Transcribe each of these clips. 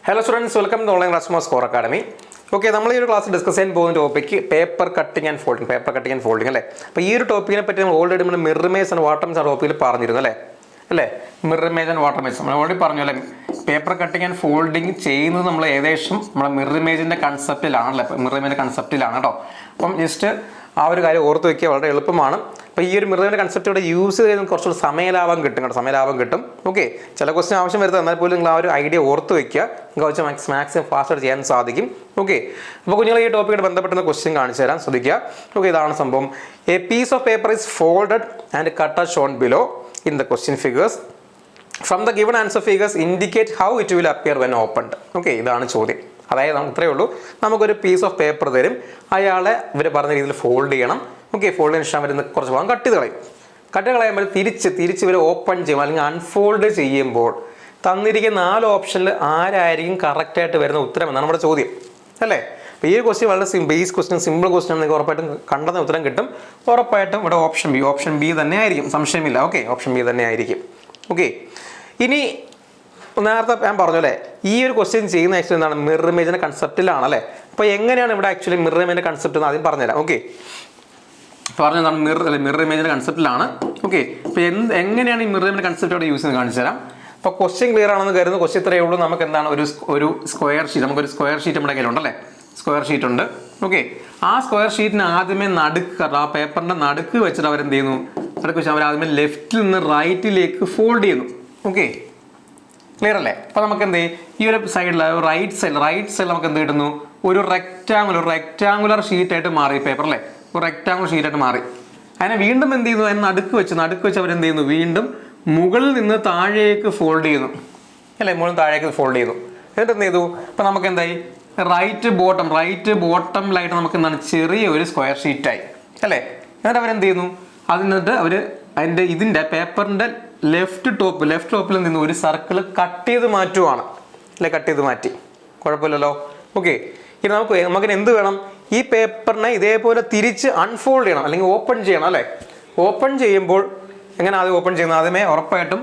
Hello students, welcome to online class Score Academy. Okay, നമ്മൾ ഈ ഒരു ക്ലാസ് ഡിസ്കസ് ചെയ്യാൻ പോകുന്ന topic paper cutting and folding അല്ലേ. അപ്പോൾ ഈ ഒരു ടോപ്പിക്കിനെ പറ്റി നമ്മൾ ഓൾറെഡി നമ്മൾ mirror image and water image ടോപ്പിക്കിൽ പറഞ്ഞിരുന്നു അല്ലേ mirror image and water image നമ്മൾ ഓൾറെഡി പറഞ്ഞു അല്ലേ. പേപ്പർ കട്ടിംഗ് ആൻഡ് ഫോൾഡിംഗ് ചെയ്യുന്നത് നമ്മൾ ഏകദേശം നമ്മുടെ മിറർ ഇമേജിൻ്റെ കൺസെപ്റ്റിലാണല്ലേ, മിറർ ഇമേജിൻ്റെ കൺസെപ്റ്റിലാണ് കേട്ടോ. അപ്പം ജസ്റ്റ് ആ ഒരു കാര്യം ഓർത്ത് വയ്ക്കുക, വളരെ എളുപ്പമാണ്. അപ്പോൾ ഈ ഒരു മിററിൻ്റെ കൺസെപ്റ്റ് ഇവിടെ യൂസ് ചെയ്ത് കുറച്ചുകൂടി സമയലാഭം കിട്ടും കേട്ടോ, സമയലാഭം കിട്ടും. ഓക്കെ, ചില ക്വസ്റ്റ്യൻ ആവശ്യം വരുന്നത്, എന്നാൽ പോലും നിങ്ങൾ ആ ഒരു ഐഡിയ ഓർത്ത് വയ്ക്കുക, നിങ്ങൾക്ക് മാക്സിമം ഫാസ്റ്റ് ചെയ്യാൻ സാധിക്കും. ഓക്കെ, അപ്പോൾ കുഞ്ഞുങ്ങൾ ഈ ടോപ്പിക്കായിട്ട് ബന്ധപ്പെടുന്ന ക്വസ്റ്റ്യൻ കാണിച്ചു തരാൻ ശ്രദ്ധിക്കുക. ഓക്കെ, ഇതാണ് സംഭവം. A piece of paper is folded and cut as shown below in the question figures. From the given answer figures indicate how it will appear when opened. Okay, ഇതാണ് ചോദ്യം. അതായത് നമുക്ക് ഇത്രയേ ഉള്ളൂ, നമുക്കൊരു പീസ് ഓഫ് പേപ്പർ തരും, അയാളെ ഇവർ പറഞ്ഞ രീതിയിൽ ഫോൾഡ് ചെയ്യണം. ഓക്കെ, ഫോൾഡ് ചെയ്യുന്ന ശേഷം വരുന്ന കുറച്ച് ഭാഗം കട്ട് കളയുമ്പോൾ തിരിച്ച് ഇവർ ഓപ്പൺ ചെയ്യും അല്ലെങ്കിൽ അൺഫോൾഡ് ചെയ്യുമ്പോൾ തന്നിരിക്കുന്ന 4 ഓപ്ഷനിൽ ആരായിരിക്കും കറക്റ്റായിട്ട് വരുന്ന ഉത്തരം എന്നാണ് നമ്മുടെ ചോദ്യം അല്ലേ. അപ്പോൾ ഈ ഒരു ക്വസ്റ്റ്യൻ വളരെ ബേസ് ക്വസ്റ്റ്യൻ, സിമ്പിൾ ക്വസ്റ്റ്യൻ, നിങ്ങൾക്ക് ഉറപ്പായിട്ടും കണ്ടെന്ന ഉത്തരം കിട്ടും. ഉറപ്പായിട്ടും ഇവിടെ ഓപ്ഷൻ ബി തന്നെ ആയിരിക്കും, സംശയമില്ല. ഓക്കെ, ഓപ്ഷൻ ബി തന്നെ ആയിരിക്കും. ഓക്കെ, ഇനി നേരത്തെ ഞാൻ പറഞ്ഞു അല്ലേ, ഈ ഒരു ക്വസ്റ്റ്യൻ ചെയ്യുന്ന ആക്ച്വലി എന്താണ്, മിറർ ഇമേജിൻ്റെ കൺസെപ്റ്റിലാണ് അല്ലേ. അപ്പോൾ എങ്ങനെയാണ് ഇവിടെ ആക്ച്വലി മിറർ ഇമേജിൻ്റെ കൺസെപ്റ്റ് എന്ന് ആദ്യം പറഞ്ഞുതരാം. ഓക്കെ, പറഞ്ഞതാണ് മിറർ ഇമേജിൻ്റെ കൺസെപ്റ്റിലാണ്. ഓക്കെ, അപ്പോൾ എങ്ങനെയാണ് ഈ മിറർ ഇമേജിൻ്റെ കൺസെപ്റ്റ് അവിടെ യൂസ് ചെയ്യുന്നത് കാണിച്ചു തരാം. അപ്പോൾ ക്വസ്റ്റ്യൻ ക്ലിയർ ആണെന്ന് കരുതുന്ന ക്വസ്റ്റ്യൻ ഇത്രയേ ഉള്ളൂ. നമുക്ക് എന്താണ് ഒരു സ്ക്വയർ ഷീറ്റ്, നമുക്കൊരു സ്ക്വയർ ഷീറ്റ് നമ്മുടെ കയ്യിലുണ്ടല്ലേ, സ്ക്വയർ ഷീറ്റ് ഉണ്ട്. ഓക്കെ, ആ സ്ക്വയർ ഷീറ്റിന് ആദ്യമേ ആ പേപ്പറിൻ്റെ നടുക്ക് വെച്ചിട്ട് അവരെന്ത് ചെയ്യുന്നു, അവർ ആദ്യമേ ലെഫ്റ്റിൽ നിന്ന് റൈറ്റിലേക്ക് ഫോൾഡ് ചെയ്യുന്നു. ഓക്കെ, ക്ലിയർ അല്ലേ. അപ്പോൾ നമുക്ക് എന്ത് ചെയ്യും, ഈ ഒരു സൈഡിൽ റൈറ്റ് സൈഡിൽ നമുക്ക് എന്ത് കിട്ടുന്നു, ഒരു റെക്റ്റാങ്കുലർ ഷീറ്റായിട്ട് മാറി പേപ്പർ അല്ലേ, ഒരു റെക്റ്റാങ്കുലർ ഷീറ്റായിട്ട് മാറി. അതിനെ വീണ്ടും എന്ത് ചെയ്യുന്നു, അതിന് നടുക്ക് വെച്ച് അവരെന്ത് ചെയ്യുന്നു, വീണ്ടും മുകളിൽ നിന്ന് താഴേക്ക് ഫോൾഡ് ചെയ്യുന്നു അല്ലേ, മുകളിൽ താഴേക്ക് ഫോൾഡ് ചെയ്യുന്നു. എന്നിട്ട് എന്ത് ചെയ്തു, ഇപ്പം നമുക്ക് എന്തായി, റൈറ്റ് ബോട്ടമിലായിട്ട് നമുക്ക് എന്താണ്, ചെറിയ ഒരു സ്ക്വയർ ഷീറ്റായി അല്ലേ. എന്നിട്ട് അവരെന്ത് ചെയ്യുന്നു, ഇതിൻ്റെ പേപ്പറിൻ്റെ ലെഫ്റ്റ് ടോപ്പിൽ നിന്ന് ഒരു സർക്കിൾ കട്ട് ചെയ്ത് മാറ്റുവാണ് അല്ലെ, കട്ട് ചെയ്ത് മാറ്റി, കുഴപ്പമില്ലല്ലോ. ഓക്കെ, ഇനി നമുക്ക് എന്ത് വേണം, ഈ പേപ്പറിനെ ഇതേപോലെ തിരിച്ച് അൺഫോൾഡ് ചെയ്യണം അല്ലെങ്കിൽ ഓപ്പൺ ചെയ്യണം അല്ലേ. ഓപ്പൺ ചെയ്യുമ്പോൾ എങ്ങനെ ആദ്യം ഓപ്പൺ ചെയ്യുന്നത്, ആദ്യമേ ഉറപ്പായിട്ടും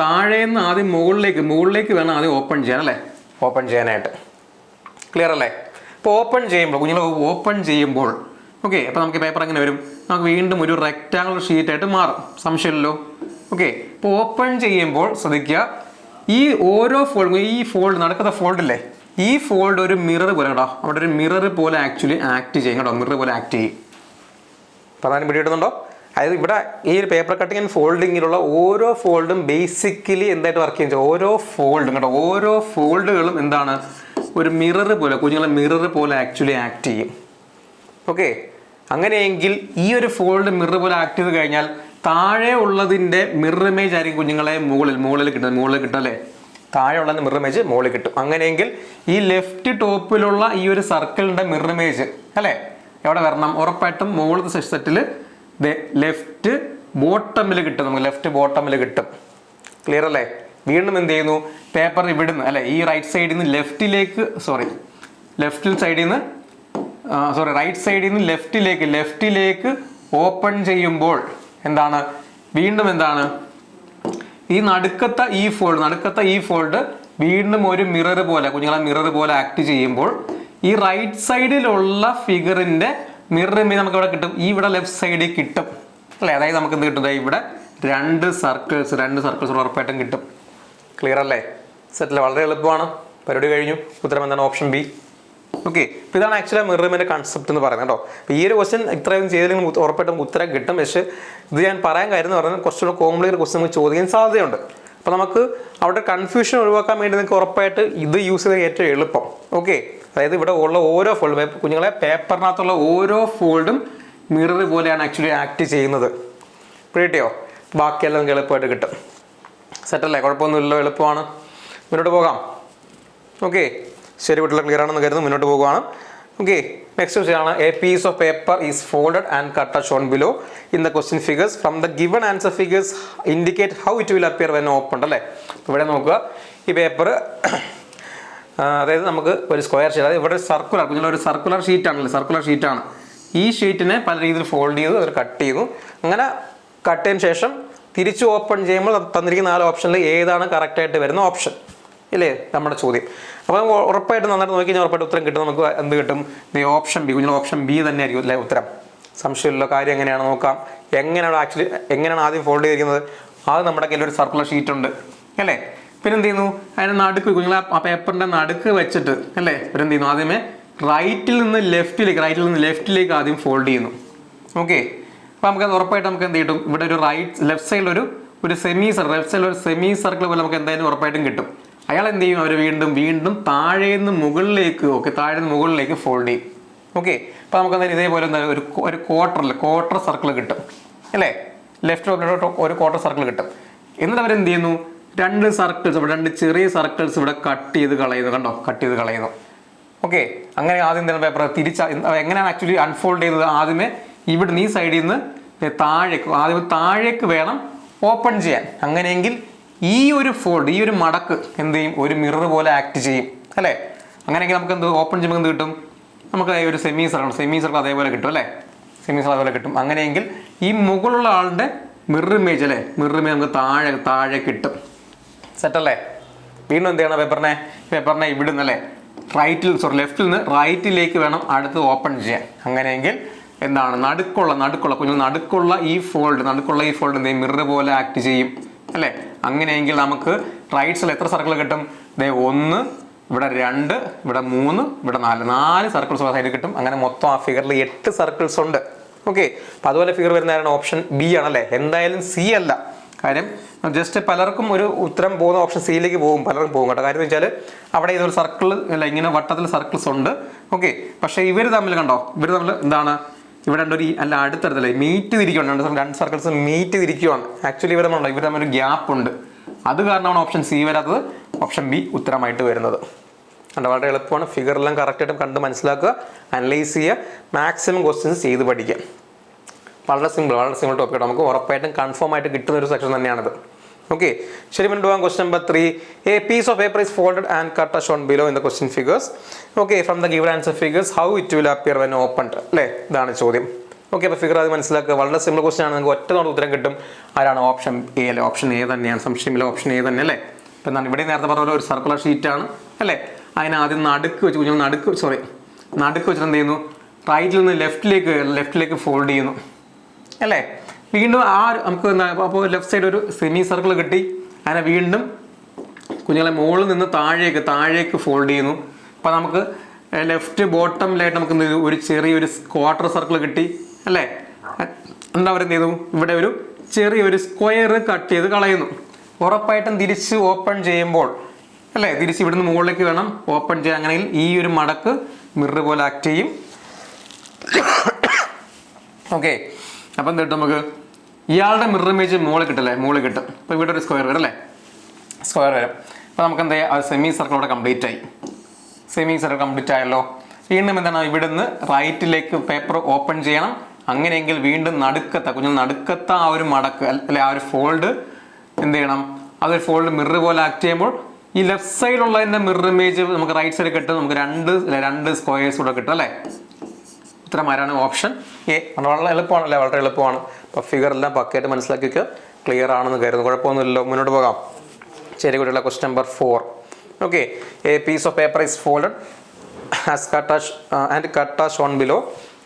താഴേന്ന് ആദ്യം മുകളിലേക്ക് വേണം ആദ്യം ഓപ്പൺ ചെയ്യാൻ അല്ലേ, ഓപ്പൺ ചെയ്യാനായിട്ട്. ക്ലിയർ അല്ലേ. ഇപ്പോൾ ഓപ്പൺ ചെയ്യുമ്പോൾ ഓക്കെ, അപ്പോൾ നമുക്ക് പേപ്പർ എങ്ങനെ വരും, നമുക്ക് വീണ്ടും ഒരു റെക്റ്റാങ്കുലർ ഷീറ്റായിട്ട് മാറും, സംശയമില്ലല്ലോ. ഓക്കെ, ഇപ്പോൾ ഓപ്പൺ ചെയ്യുമ്പോൾ ശ്രദ്ധിക്കുക, ഈ ഓരോ ഫോൾഡ് നടക്കുന്ന ഫോൾഡില്ലേ, ഈ ഫോൾഡ് ഒരു മിറർ പോലെ കേട്ടോ, അവിടെ ഒരു മിറർ പോലെ ആക്ച്വലി ആക്ട് ചെയ്യും കേട്ടോ, മിറർ പോലെ ആക്ട് ചെയ്യും. പ്രധാനം പിടികിട്ടുന്നുണ്ടോ? അതായത് ഇവിടെ ഈ ഒരു പേപ്പർ കട്ടിങ് ആൻഡ് ഫോൾഡിങ്ങിലുള്ള ഓരോ ഫോൾഡും ബേസിക്കലി എന്തായിട്ട് വർക്ക് ചെയ്യും, ഓരോ ഫോൾഡുകളും എന്താണ്, ഒരു മിറർ പോലെ, കുഞ്ഞുങ്ങളെ മിറർ പോലെ ആക്ച്വലി ആക്ട് ചെയ്യും. ഓക്കെ, അങ്ങനെയെങ്കിൽ ഈ ഒരു ഫോൾഡ് മിറർ പോലെ ആക്ട് ചെയ്ത് കഴിഞ്ഞാൽ താഴെ ഉള്ളതിൻ്റെ മിറർ ഇമേജ് ആയിരിക്കും കുഞ്ഞുങ്ങളെ മുകളിൽ കിട്ടും അല്ലേ, താഴെ ഉള്ള മിറർ ഇമേജ് മുകളിൽ കിട്ടും. അങ്ങനെയെങ്കിൽ ഈ ലെഫ്റ്റ് ടോപ്പിലുള്ള ഈ ഒരു സർക്കിളിൻ്റെ മിറർ ഇമേജ് അല്ലേ എവിടെ വരണം, ഉറപ്പായിട്ടും മുകളിലത്തെ സെറ്റിൽ ലെഫ്റ്റ് ബോട്ടമിൽ കിട്ടും, നമുക്ക് ലെഫ്റ്റ് ബോട്ടമിൽ കിട്ടും. ക്ലിയർ അല്ലേ. വീണ്ടും എന്ത് ചെയ്യുന്നു, പേപ്പർ ഇവിടുന്ന് അല്ലെ ഈ റൈറ്റ് സൈഡിൽ നിന്ന് റൈറ്റ് സൈഡിൽ നിന്ന് ലെഫ്റ്റിലേക്ക് ഓപ്പൺ ചെയ്യുമ്പോൾ എന്താണ്, വീണ്ടും എന്താണ്, ഈ നടുക്കത്തെ ഈ ഫോൾഡ് വീണ്ടും ഒരു മിറർ പോലെ ആക്ട് ചെയ്യുമ്പോൾ ഈ റൈറ്റ് സൈഡിലുള്ള ഫിഗറിന്റെ മിറർ ഇമേജ് നമുക്ക് ഇവിടെ കിട്ടും, ഈ ഇവിടെ ലെഫ്റ്റ് സൈഡിൽ കിട്ടും അല്ലേ. അതായത് നമുക്ക് എന്ത് കിട്ടും, ഇവിടെ രണ്ട് സർക്കിൾസ് ഉറപ്പായിട്ടും കിട്ടും. ക്ലിയർ അല്ലേ, സെറ്റിൽ വളരെ എളുപ്പമാണ്, പരിപാടി കഴിഞ്ഞു. ഉത്തരം എന്താണ്, ഓപ്ഷൻ ബി. ഓക്കെ, അപ്പോൾ ഇതാണ് ആക്ച്വലി മിറർ ഇമേജിൻ്റെ കൺസെപ്റ്റ് എന്ന് പറയുന്നത് കേട്ടോ. അപ്പോൾ ഈ ഒരു ക്വസ്റ്റ്യൻ ഇത്രയും ചെയ്തില്ലെങ്കിൽ ഉറപ്പായിട്ടും ഉത്തരം കിട്ടും. പക്ഷേ ഇത് ഞാൻ പറയാൻ കാര്യം എന്ന് പറഞ്ഞാൽ കുറച്ചുകൂടെ കോംപ്ലിക്കേറ്റഡ് ക്വസ്റ്റ്യൻ നമുക്ക് ചോദിക്കാൻ സാധ്യതയുണ്ട്. അപ്പോൾ നമുക്ക് അവിടെ കൺഫ്യൂഷൻ ഒഴിവാക്കാൻ വേണ്ടി നിങ്ങൾക്ക് ഉറപ്പായിട്ട് ഇത് യൂസ് ചെയ്ത് ഏറ്റവും എളുപ്പം. ഓക്കെ, അതായത് ഇവിടെ ഉള്ള ഓരോ ഫോൾഡും കുഞ്ഞുങ്ങളെ പേപ്പറിനകത്തുള്ള ഓരോ ഫോൾഡും മിറർ പോലെയാണ് ആക്ച്വലി ആക്ട് ചെയ്യുന്നത്. കിട്ടിയോ? ബാക്കിയെല്ലാം നിങ്ങൾക്ക് എളുപ്പമായിട്ട് കിട്ടും. സെറ്റല്ലേ, കുഴപ്പമൊന്നുമില്ലല്ലോ, എളുപ്പമാണ്. മുന്നോട്ട് പോകാം. ഓക്കെ, ശരി, വീട്ടിൽ ക്ലിയർ ആണെന്ന് കരുതുന്നു, മുന്നോട്ട് പോകുകയാണ്. ഓക്കെ, നെക്സ്റ്റ് ക്വസ്റ്റ്യൻ ആണ്, a piece of paper is folded and cut as shown below in the question figures. From the given answer figures indicate how it will appear when opened അല്ലേ. ഇവിടെ നോക്കുക, ഈ paper അതായത് നമുക്ക് ഒരു square sheet, അതായത് ഇവിടെ ഒരു സർക്കുലർ ഷീറ്റാണ്. ഈ ഷീറ്റിനെ പല രീതിയിൽ ഫോൾഡ് ചെയ്തു, അവർ കട്ട് ചെയ്തു. അങ്ങനെ കട്ട് ചെയ്തതിന് ശേഷം തിരിച്ച് ഓപ്പൺ ചെയ്യുമ്പോൾ തന്നിരിക്കുന്ന 4 ഓപ്ഷനിൽ ഏതാണ് കറക്റ്റായിട്ട് വരുന്ന ഓപ്ഷൻ ഇല്ലേ നമ്മുടെ ചോദ്യം. അപ്പോൾ ഉറപ്പായിട്ടും നന്നായിട്ട് നോക്കി കഴിഞ്ഞാൽ ഉറപ്പായിട്ട് ഉത്തരം കിട്ടും. നമുക്ക് എന്ത് കിട്ടും? Option B. കുഞ്ഞുങ്ങൾ ഓപ്ഷൻ ബി തന്നെ ആയിരിക്കും അല്ലേ ഉത്തരം. സംശയമുള്ള കാര്യം എങ്ങനെയാണ് നോക്കാം. എങ്ങനെയാണ് ആദ്യം ഫോൾഡ് ചെയ്തിരിക്കുന്നത്? അത് നമ്മുടെ കയ്യിൽ ഒരു സർക്കുലർ ഷീറ്റ് ഉണ്ട് അല്ലേ. പിന്നെ എന്ത് ചെയ്യുന്നു? അതിന് നടുക്ക് കുഞ്ഞുങ്ങൾ ആ പേപ്പറിന്റെ നടുക്ക് വെച്ചിട്ട് അല്ലേ പിന്നെ എന്ത് ചെയ്യുന്നു? ആദ്യമേ റൈറ്റിൽ നിന്ന് ലെഫ്റ്റിലേക്ക് ആദ്യം ഫോൾഡ് ചെയ്യുന്നു. ഓക്കെ. അപ്പോൾ നമുക്ക് ഉറപ്പായിട്ട് നമുക്ക് എന്ത് കിട്ടും? ഇവിടെ ഒരു ലെഫ്റ്റ് സൈഡിൽ ഒരു സെമി സർക്കിൾ പോലെ നമുക്ക് എന്തായാലും ഉറപ്പായിട്ടും കിട്ടും. അയാൾ എന്ത് ചെയ്യും? അവർ വീണ്ടും താഴേന്ന് മുകളിലേക്ക് ഫോൾഡ് ചെയ്യും. ഓക്കെ. അപ്പോൾ നമുക്ക് എന്തായാലും ഇതേപോലെ എന്തായാലും ഒരു ക്വാർട്ടർ സർക്കിൾ കിട്ടും അല്ലേ. ലെഫ്റ്റ് ഒരു ക്വാർട്ടർ സർക്കിൾ കിട്ടും. എന്നിട്ട് അവരെന്ത് ചെയ്യുന്നു? രണ്ട് ചെറിയ സർക്കിൾസ് ഇവിടെ കട്ട് ചെയ്ത് കളയുന്നു. ഓക്കെ. അങ്ങനെ ആദ്യം തന്നെ പേപ്പർ എങ്ങനെയാണ് ആക്ച്വലി അൺഫോൾഡ് ചെയ്തത്? ആദ്യമേ ഇവിടുന്ന് ഈ സൈഡിൽ നിന്ന് താഴേക്ക് വേണം ഓപ്പൺ ചെയ്യാൻ. അങ്ങനെയെങ്കിൽ ഈ ഒരു മടക്ക് എന്ത് ചെയ്യും? ഒരു മിറർ പോലെ ആക്ട് ചെയ്യും അല്ലേ. അങ്ങനെയെങ്കിൽ നമുക്ക് എന്ത് ഓപ്പൺ ചെയ്യുമ്പോൾ എന്ത് കിട്ടും? നമുക്ക് ഒരു സെമി സർക്കിൾ അതേപോലെ കിട്ടും അല്ലേ. അങ്ങനെയെങ്കിൽ ഈ മുകളിലുള്ള ആളുടെ മിറർ ഇമേജ് നമുക്ക് താഴെ കിട്ടും. സെറ്റല്ലേ? വീണ്ടും എന്ത് ചെയ്യണം? പേപ്പറിനെ ഇവിടുന്ന് അല്ലേ ലെഫ്റ്റിൽ നിന്ന് റൈറ്റിലേക്ക് വേണം അടുത്ത് ഓപ്പൺ ചെയ്യാൻ. അങ്ങനെയെങ്കിൽ എന്താണ്? നടുക്കുള്ള ഈ ഫോൾഡ് എന്ത് ചെയ്യും? മിറർ പോലെ ആക്ട് ചെയ്യും അല്ലേ. അങ്ങനെയെങ്കിൽ നമുക്ക് റൈറ്റ് സൈഡിൽ എത്ര സർക്കിൾ കിട്ടും? 1, ഇവിടെ 2, ഇവിടെ 3, ഇവിടെ 4 സർക്കിൾസ് സൈഡിൽ കിട്ടും. അങ്ങനെ മൊത്തം ആ ഫിഗറിൽ 8 സർക്കിൾസ് ഉണ്ട്. ഓക്കെ. അപ്പോൾ അതുപോലെ ഫിഗർ വരുന്നതാണ് ഓപ്ഷൻ ബി ആണല്ലേ. എന്തായാലും സി അല്ല. കാര്യം ജസ്റ്റ് പലർക്കും ഒരു ഉത്തരം പോകുന്ന ഓപ്ഷൻ സിയിലേക്ക് പലർക്കും പോകും കേട്ടോ. കാര്യം എന്ന് വെച്ചാൽ അവിടെ ഇതൊരു സർക്കിൾ അല്ല, ഇങ്ങനെ വട്ടത്തിൽ സർക്കിൾസ് ഉണ്ട്. ഓക്കെ. പക്ഷേ ഇവർ തമ്മിൽ എന്താണ്? ഇവിടെ അടുത്തടുത്തല്ലേ മീറ്റ് തിരിക്കുകയാണ്. രണ്ട് സർക്കിൾസ് മീറ്റ് തിരിക്കുകയാണ്. ആക്ച്വലി ഇവർ തമ്മിൽ ഒരു ഗ്യാപ്പ് ഉണ്ട്. അത് കാരണമാണ് ഓപ്ഷൻ സി വരാത്തത്. ഓപ്ഷൻ ബി ഉത്തരമായിട്ട് വരുന്നത്. വളരെ എളുപ്പമാണ്. ഫിഗറെല്ലാം കറക്റ്റായിട്ടും കണ്ട് മനസ്സിലാക്കുക, അനലൈസ് ചെയ്യുക, മാക്സിമം ക്വസ്റ്റ്യൻസ് ചെയ്ത് പഠിക്കുക. വളരെ സിമ്പിൾ ടോപ്പിക്. നമുക്ക് ഉറപ്പായിട്ടും കൺഫേം ആയിട്ട് കിട്ടുന്ന ഒരു സെക്ഷൻ തന്നെയാണിത്. ഓക്കെ. ശരി, മുന്നോട്ട് പോകാം. Question number 3. A piece of paper is folded and cut as shown below in the question figures. Okay. From the given answer figures how it will appear when opened അല്ലേ. ഇതാണ് ചോദ്യം. Okay. അപ്പോൾ figure അത് മനസ്സിലാക്കുക. വളരെ simple question ആണ്. നിങ്ങൾക്ക് ഒറ്റ ഉത്തരം കിട്ടും. ആരാണ്? ഓപ്ഷൻ എ അല്ലേ. ഓപ്ഷൻ എ തന്നെയാണ്. സംശയമില്ല, ഓപ്ഷൻ എ തന്നെ അല്ലേ. ഇപ്പം എന്താണ്? ഇവിടെ നേരത്തെ പറഞ്ഞ പോലെ ഒരു സർക്കുലർ ഷീറ്റാണ് അല്ലേ. അതിന് ആദ്യം നടുക്ക് വെച്ചിട്ട് എന്ത് ചെയ്യുന്നു? റൈറ്റിൽ നിന്ന് ലെഫ്റ്റിലേക്ക് ഫോൾഡ് ചെയ്യുന്നു അല്ലേ. വീണ്ടും നമുക്ക് അപ്പോൾ ലെഫ്റ്റ് സൈഡ് ഒരു സെമി സർക്കിൾ കിട്ടി. അതിനെ വീണ്ടും കുഞ്ഞുങ്ങളെ മുകളിൽ നിന്ന് താഴേക്ക് ഫോൾഡ് ചെയ്യുന്നു. അപ്പോൾ നമുക്ക് ലെഫ്റ്റ് ബോട്ടമിലായിട്ട് നമുക്ക് ഒരു ചെറിയൊരു ക്വാർട്ടർ സർക്കിൾ കിട്ടി അല്ലേ. എന്താ പറയുക? ചെയ്തു? ഇവിടെ ഒരു ചെറിയൊരു സ്ക്വയർ കട്ട് ചെയ്ത് കളയുന്നു. ഉറപ്പായിട്ടും തിരിച്ച് ഓപ്പൺ ചെയ്യുമ്പോൾ അല്ലേ, തിരിച്ച് ഇവിടുന്ന് മുകളിലേക്ക് വേണം ഓപ്പൺ ചെയ്യാൻ. അങ്ങനെയെങ്കിൽ ഈ ഒരു മടക്ക് മിറർ പോലെ ആക്ട് ചെയ്യും. ഓക്കെ. അപ്പം എന്ത് കിട്ടും? നമുക്ക് ഇയാളുടെ മിറർ ഇമേജ് മുകളിൽ കിട്ടും. അപ്പോൾ ഇവിടെ ഒരു സ്ക്വയർ വരും. അപ്പോൾ നമുക്ക് എന്താ ചെയ്യുക? സെമി സർക്കിൾ ഇവിടെ കംപ്ലീറ്റ് ആയല്ലോ. വീണ്ടും എന്താണ്? ഇവിടുന്ന് റൈറ്റിലേക്ക് പേപ്പർ ഓപ്പൺ ചെയ്യണം. അങ്ങനെയെങ്കിൽ വീണ്ടും നടുക്കത്ത ആ ഒരു മടക്ക് അല്ലെ, ആ ഒരു ഫോൾഡ് എന്ത് ചെയ്യണം? അതൊരു ഫോൾഡ് മിറർ പോലെ ആക്ട് ചെയ്യുമ്പോൾ ഈ ലെഫ്റ്റ് സൈഡിലുള്ളതിൻ്റെ മിറർ ഇമേജ് നമുക്ക് റൈറ്റ് സൈഡിൽ കിട്ടും. നമുക്ക് രണ്ട് സ്ക്വയേഴ്സ് കൂടെ കിട്ടും അല്ലേ. ഉത്തരം ആരാണ്? Option A. വളരെ എളുപ്പമാണല്ലേ, വളരെ എളുപ്പമാണ്. അപ്പോൾ ഫിഗറെല്ലാം പക്കയായിട്ട് മനസ്സിലാക്കി വയ്ക്കുക. ക്ലിയർ ആണെന്ന് കരുതുന്നു. കുഴപ്പമൊന്നുമില്ലല്ലോ. മുന്നോട്ട് പോകാം. ശരി കുട്ടികളെ, question number 4. Okay. A piece of paper is folded and cut as shown below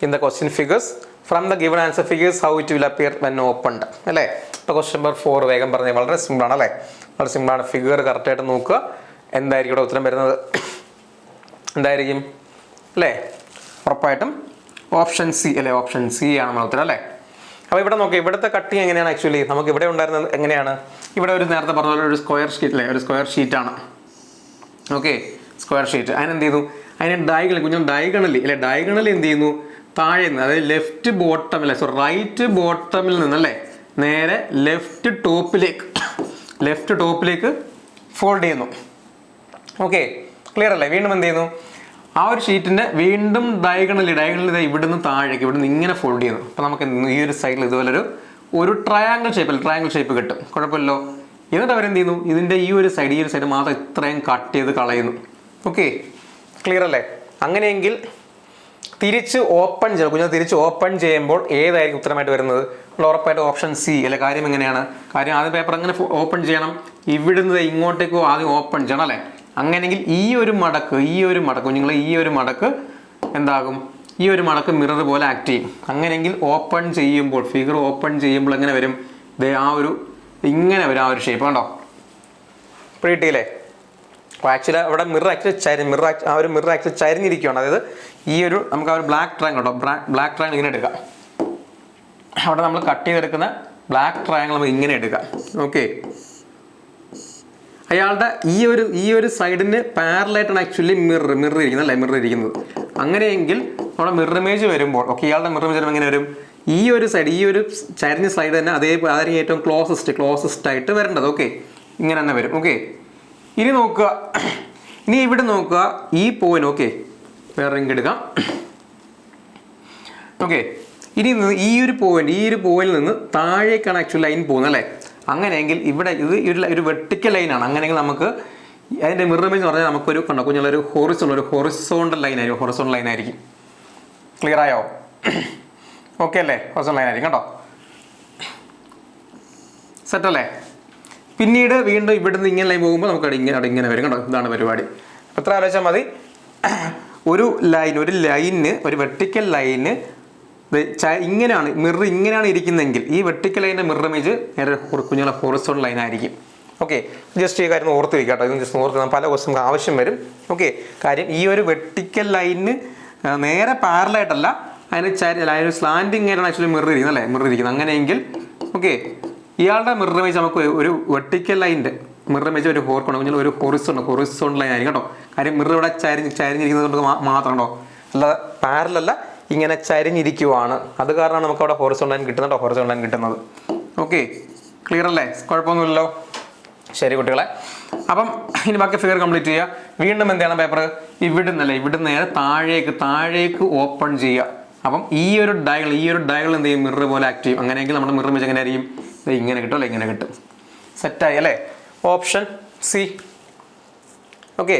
in the question figures. From the given answer figures how it will appear when opened അല്ലേ. ഇപ്പോൾ ക്വസ്റ്റ്യൻ നമ്പർ 4 വേഗം പറഞ്ഞത് വളരെ സിമ്പിളാണ് അല്ലേ. വളരെ സിമ്പിളാണ്. Figure കറക്റ്റായിട്ട് നോക്കുക. എന്തായിരിക്കും ഇവിടെ ഉത്തരം വരുന്നത്? എന്തായിരിക്കും അല്ലേ? ഉറപ്പായിട്ടും ഓപ്ഷൻ സി അല്ലേ. ഓപ്ഷൻ സി ആണ് നമ്മുടെ ഉത്തരം അല്ലേ. അപ്പോൾ ഇവിടെ നോക്കാം. ഇവിടുത്തെ കട്ടിങ് എങ്ങനെയാണ്? ആക്ച്വലി നമുക്ക് ഇവിടെ ഉണ്ടായിരുന്നത് എങ്ങനെയാണ്? ഇവിടെ ഒരു നേരത്തെ പറഞ്ഞ പോലെ ഒരു സ്ക്വയർ ഷീറ്റ് അല്ലേ, ഒരു സ്ക്വയർ ഷീറ്റാണ്. ഓക്കെ. Square sheet. അതിനെന്ത് ചെയ്തു? അതിന് ഡയഗണലി എന്ത് ചെയ്യുന്നു? താഴെ നിന്ന്, അതായത് ലെഫ്റ്റ് ബോട്ടമിൽ നിന്നല്ലേ നേരെ ലെഫ്റ്റ് ടോപ്പിലേക്ക് ഫോൾഡ് ചെയ്യുന്നു. ഓക്കെ. ക്ലിയർ അല്ലേ? വീണ്ടും എന്ത് ചെയ്യുന്നു? ആ ഒരു ഷീറ്റിൻ്റെ വീണ്ടും ഡയഗണലി ഇവിടുന്ന് ഇങ്ങനെ ഫോൾഡ് ചെയ്യുന്നു. അപ്പോൾ നമുക്ക് ഈ ഒരു സൈഡിൽ ഇതുപോലെ ഒരു ട്രയാങ്കിൾ ഷേപ്പ് കിട്ടും. കുഴപ്പമില്ലല്ലോ. എന്നിട്ട് അവരെന്ത് ചെയ്യുന്നു? ഇതിൻ്റെ ഈ ഒരു സൈഡ് മാത്രം ഇത്രയും കട്ട് ചെയ്ത് കളയുന്നു. ഓക്കെ. ക്ലിയർ അല്ലേ? അങ്ങനെയെങ്കിൽ തിരിച്ച് ഓപ്പൺ ചെയ്യുമ്പോൾ ഏതായിരിക്കും ഉത്തരമായിട്ട് വരുന്നത്? ഉറപ്പായിട്ട് ഓപ്ഷൻ സി അല്ലെ. കാര്യം എങ്ങനെയാണ്? കാര്യം ആദ്യം പേപ്പർ അങ്ങനെ ഓപ്പൺ ചെയ്യണം. ഇവിടുന്ന് ഇങ്ങോട്ടേക്കോ ആദ്യം ഓപ്പൺ ചെയ്യണം അല്ലേ. അങ്ങനെയെങ്കിൽ ഈ ഒരു മടക്ക് നിങ്ങൾ ഈ ഒരു മടക്ക് എന്താകും, ഈ ഒരു മടക്ക് മിറർ പോലെ ആക്ട് ചെയ്യും. അങ്ങനെയെങ്കിൽ ഓപ്പൺ ചെയ്യുമ്പോൾ, ഫിഗർ ഓപ്പൺ ചെയ്യുമ്പോൾ എങ്ങനെ വരും, ഇങ്ങനെ വരും ആ ഒരു ഷേപ്പ്. കണ്ടോ, ഇപ്പോൾ കിട്ടിയില്ലേ? അപ്പോൾ ആക്ച്വലി അവിടെ മിറർ ആക്ച്വലി ചരിഞ്ഞിരിക്കുകയാണ്. അതായത് ഈ ഒരു നമുക്ക് ആ ഒരു ബ്ലാക്ക് ട്രയാങ്കിൾ കേട്ടോ, ബ്ലാക്ക് ട്രയാങ്കിൾ ഇങ്ങനെ എടുക്കാം. അവിടെ നമ്മൾ കട്ട് ചെയ്തെടുക്കുന്ന ബ്ലാക്ക് ട്രയാങ്കിൾ നമുക്ക് ഇങ്ങനെ എടുക്കാം. ഓക്കെ, അയാളുടെ ഈ ഒരു സൈഡിന് പാരലായിട്ടാണ് ആക്ച്വലി മിറർ ഇരിക്കുന്നത് അല്ലേ, മിറർ ഇരിക്കുന്നത്. അങ്ങനെയെങ്കിൽ നമ്മുടെ മിറർ ഇമേജ് വരുമ്പോൾ, ഓക്കെ, ഇയാളുടെ മിറർ ഇമേജ് എങ്ങനെ വരും, ഈ ഒരു സൈഡ്, ഈ ഒരു ചരിഞ്ഞ സ്ലൈഡ് തന്നെ അതിന് ഏറ്റവും ക്ലോസസ്റ്റ് ആയിട്ട് വരേണ്ടത്. ഓക്കെ, ഇങ്ങനെ തന്നെ വരും. ഓക്കെ, ഇനി നോക്കുക, ഇവിടെ നോക്കുക ഈ പോയിന്റ്. ഓക്കെ, വേറെ റിംഗ് എടുക്കാം. ഓക്കെ, ഇനി ഈ ഒരു പോയിന്റിൽ നിന്ന് താഴേക്കാണ് ആക്ച്വലി ലൈൻ പോകുന്നത് അല്ലേ. അങ്ങനെയെങ്കിൽ ഇവിടെ ഒരു വെർട്ടിക്കൽ ലൈനാണ്. അങ്ങനെയെങ്കിൽ നമുക്ക് അതിൻ്റെ മിറർ ഇമേജ് എന്ന് പറഞ്ഞാൽ നമുക്കൊരു കുഞ്ഞുള്ളൊരു ഹൊറിസോണ്ടൽ ലൈൻ ആയിരിക്കും. ക്ലിയർ ആയോ? ഓക്കെ അല്ലേ? ഹൊറിസോണ്ടൽ ലൈൻ ആയിരിക്കും കേട്ടോ. സെറ്റ് അല്ലേ? പിന്നീട് വീണ്ടും ഇവിടുന്ന് ഇങ്ങനെ ലൈൻ പോകുമ്പോൾ നമുക്ക് ഇങ്ങനെ വരും കേട്ടോ. ഇതാണ് പരിപാടി. എത്ര ആലോചിച്ചാൽ മതി, ഒരു ലൈനിന് ഒരു വെർട്ടിക്കൽ ലൈന് ഇങ്ങനെയാണ്, മിറർ ഇങ്ങനെയാണ് ഇരിക്കുന്നതെങ്കിൽ ഈ വെർട്ടിക്കൽ ലൈനിൻ്റെ മിറർ ഇമേജ് നേരെ കുഞ്ഞുങ്ങളെ ഹൊറിസോണ്ടൽ ലൈൻ ആയിരിക്കും. ഓക്കെ, ജസ്റ്റ് ഈ കാര്യം ഓർത്ത് വയ്ക്കുക കേട്ടോ. ഇത് ജസ്റ്റ് ഓർത്ത് പല ക്വസ്റ്റ്യൻസ് ആവശ്യം വരും. ഓക്കെ, കാര്യം ഈ ഒരു വെർട്ടിക്കൽ ലൈനിന് നേരെ പാരലായിട്ടല്ല, അതിന് സ്ലാൻഡിങ് ആയിട്ടാണ് ആക്ച്വലി മിറർ ഇരിക്കുന്നത് അല്ലേ, മിറർ ഇരിക്കുന്നത്. അങ്ങനെയെങ്കിൽ ഓക്കെ, ഇയാളുടെ മിറർ ഇമേജ് നമുക്ക് ഒരു വെർട്ടിക്കൽ ലൈനിൻ്റെ മിറർ ഇമേജ് ഒരു ഹൊറിസോണ്ടൽ ലൈൻ ആയിരിക്കും കേട്ടോ. കാര്യം മിറർ ഇവിടെ ചരിഞ്ഞിരിക്കുന്നത് കൊണ്ട് മാത്രം കേട്ടോ, അല്ലാതെ പാരലല്ല, ഇങ്ങനെ ചരിഞ്ഞിരിക്കുവാണ്. അത് കാരണമാണ് നമുക്ക് അവിടെ ഹൊറിസോണ്ടൽ ലൈൻ കിട്ടുന്നത്. ഓക്കെ, ക്ലിയർ അല്ലേ? കുഴപ്പമൊന്നുമില്ലല്ലോ. ശരി കുട്ടികളെ, അപ്പം ഇനി ബാക്കി ഫിഗർ കംപ്ലീറ്റ് ചെയ്യുക. വീണ്ടും എന്ത് ചെയ്യണം, പേപ്പർ ഇവിടുന്ന് നേരെ താഴേക്ക് ഓപ്പൺ ചെയ്യുക. അപ്പം ഈ ഒരു ഡയഗണൽ എന്ത് ചെയ്യും, മിറർ പോലെ ആക്ട് ചെയ്യും. അങ്ങനെയെങ്കിൽ നമ്മുടെ മിറർ ഇമേജ് എങ്ങനെ ആയിരിക്കും, ഇങ്ങനെ കിട്ടും അല്ലേ, ഇങ്ങനെ കിട്ടും. സെറ്റായി അല്ലേ? Option C. ഓക്കെ,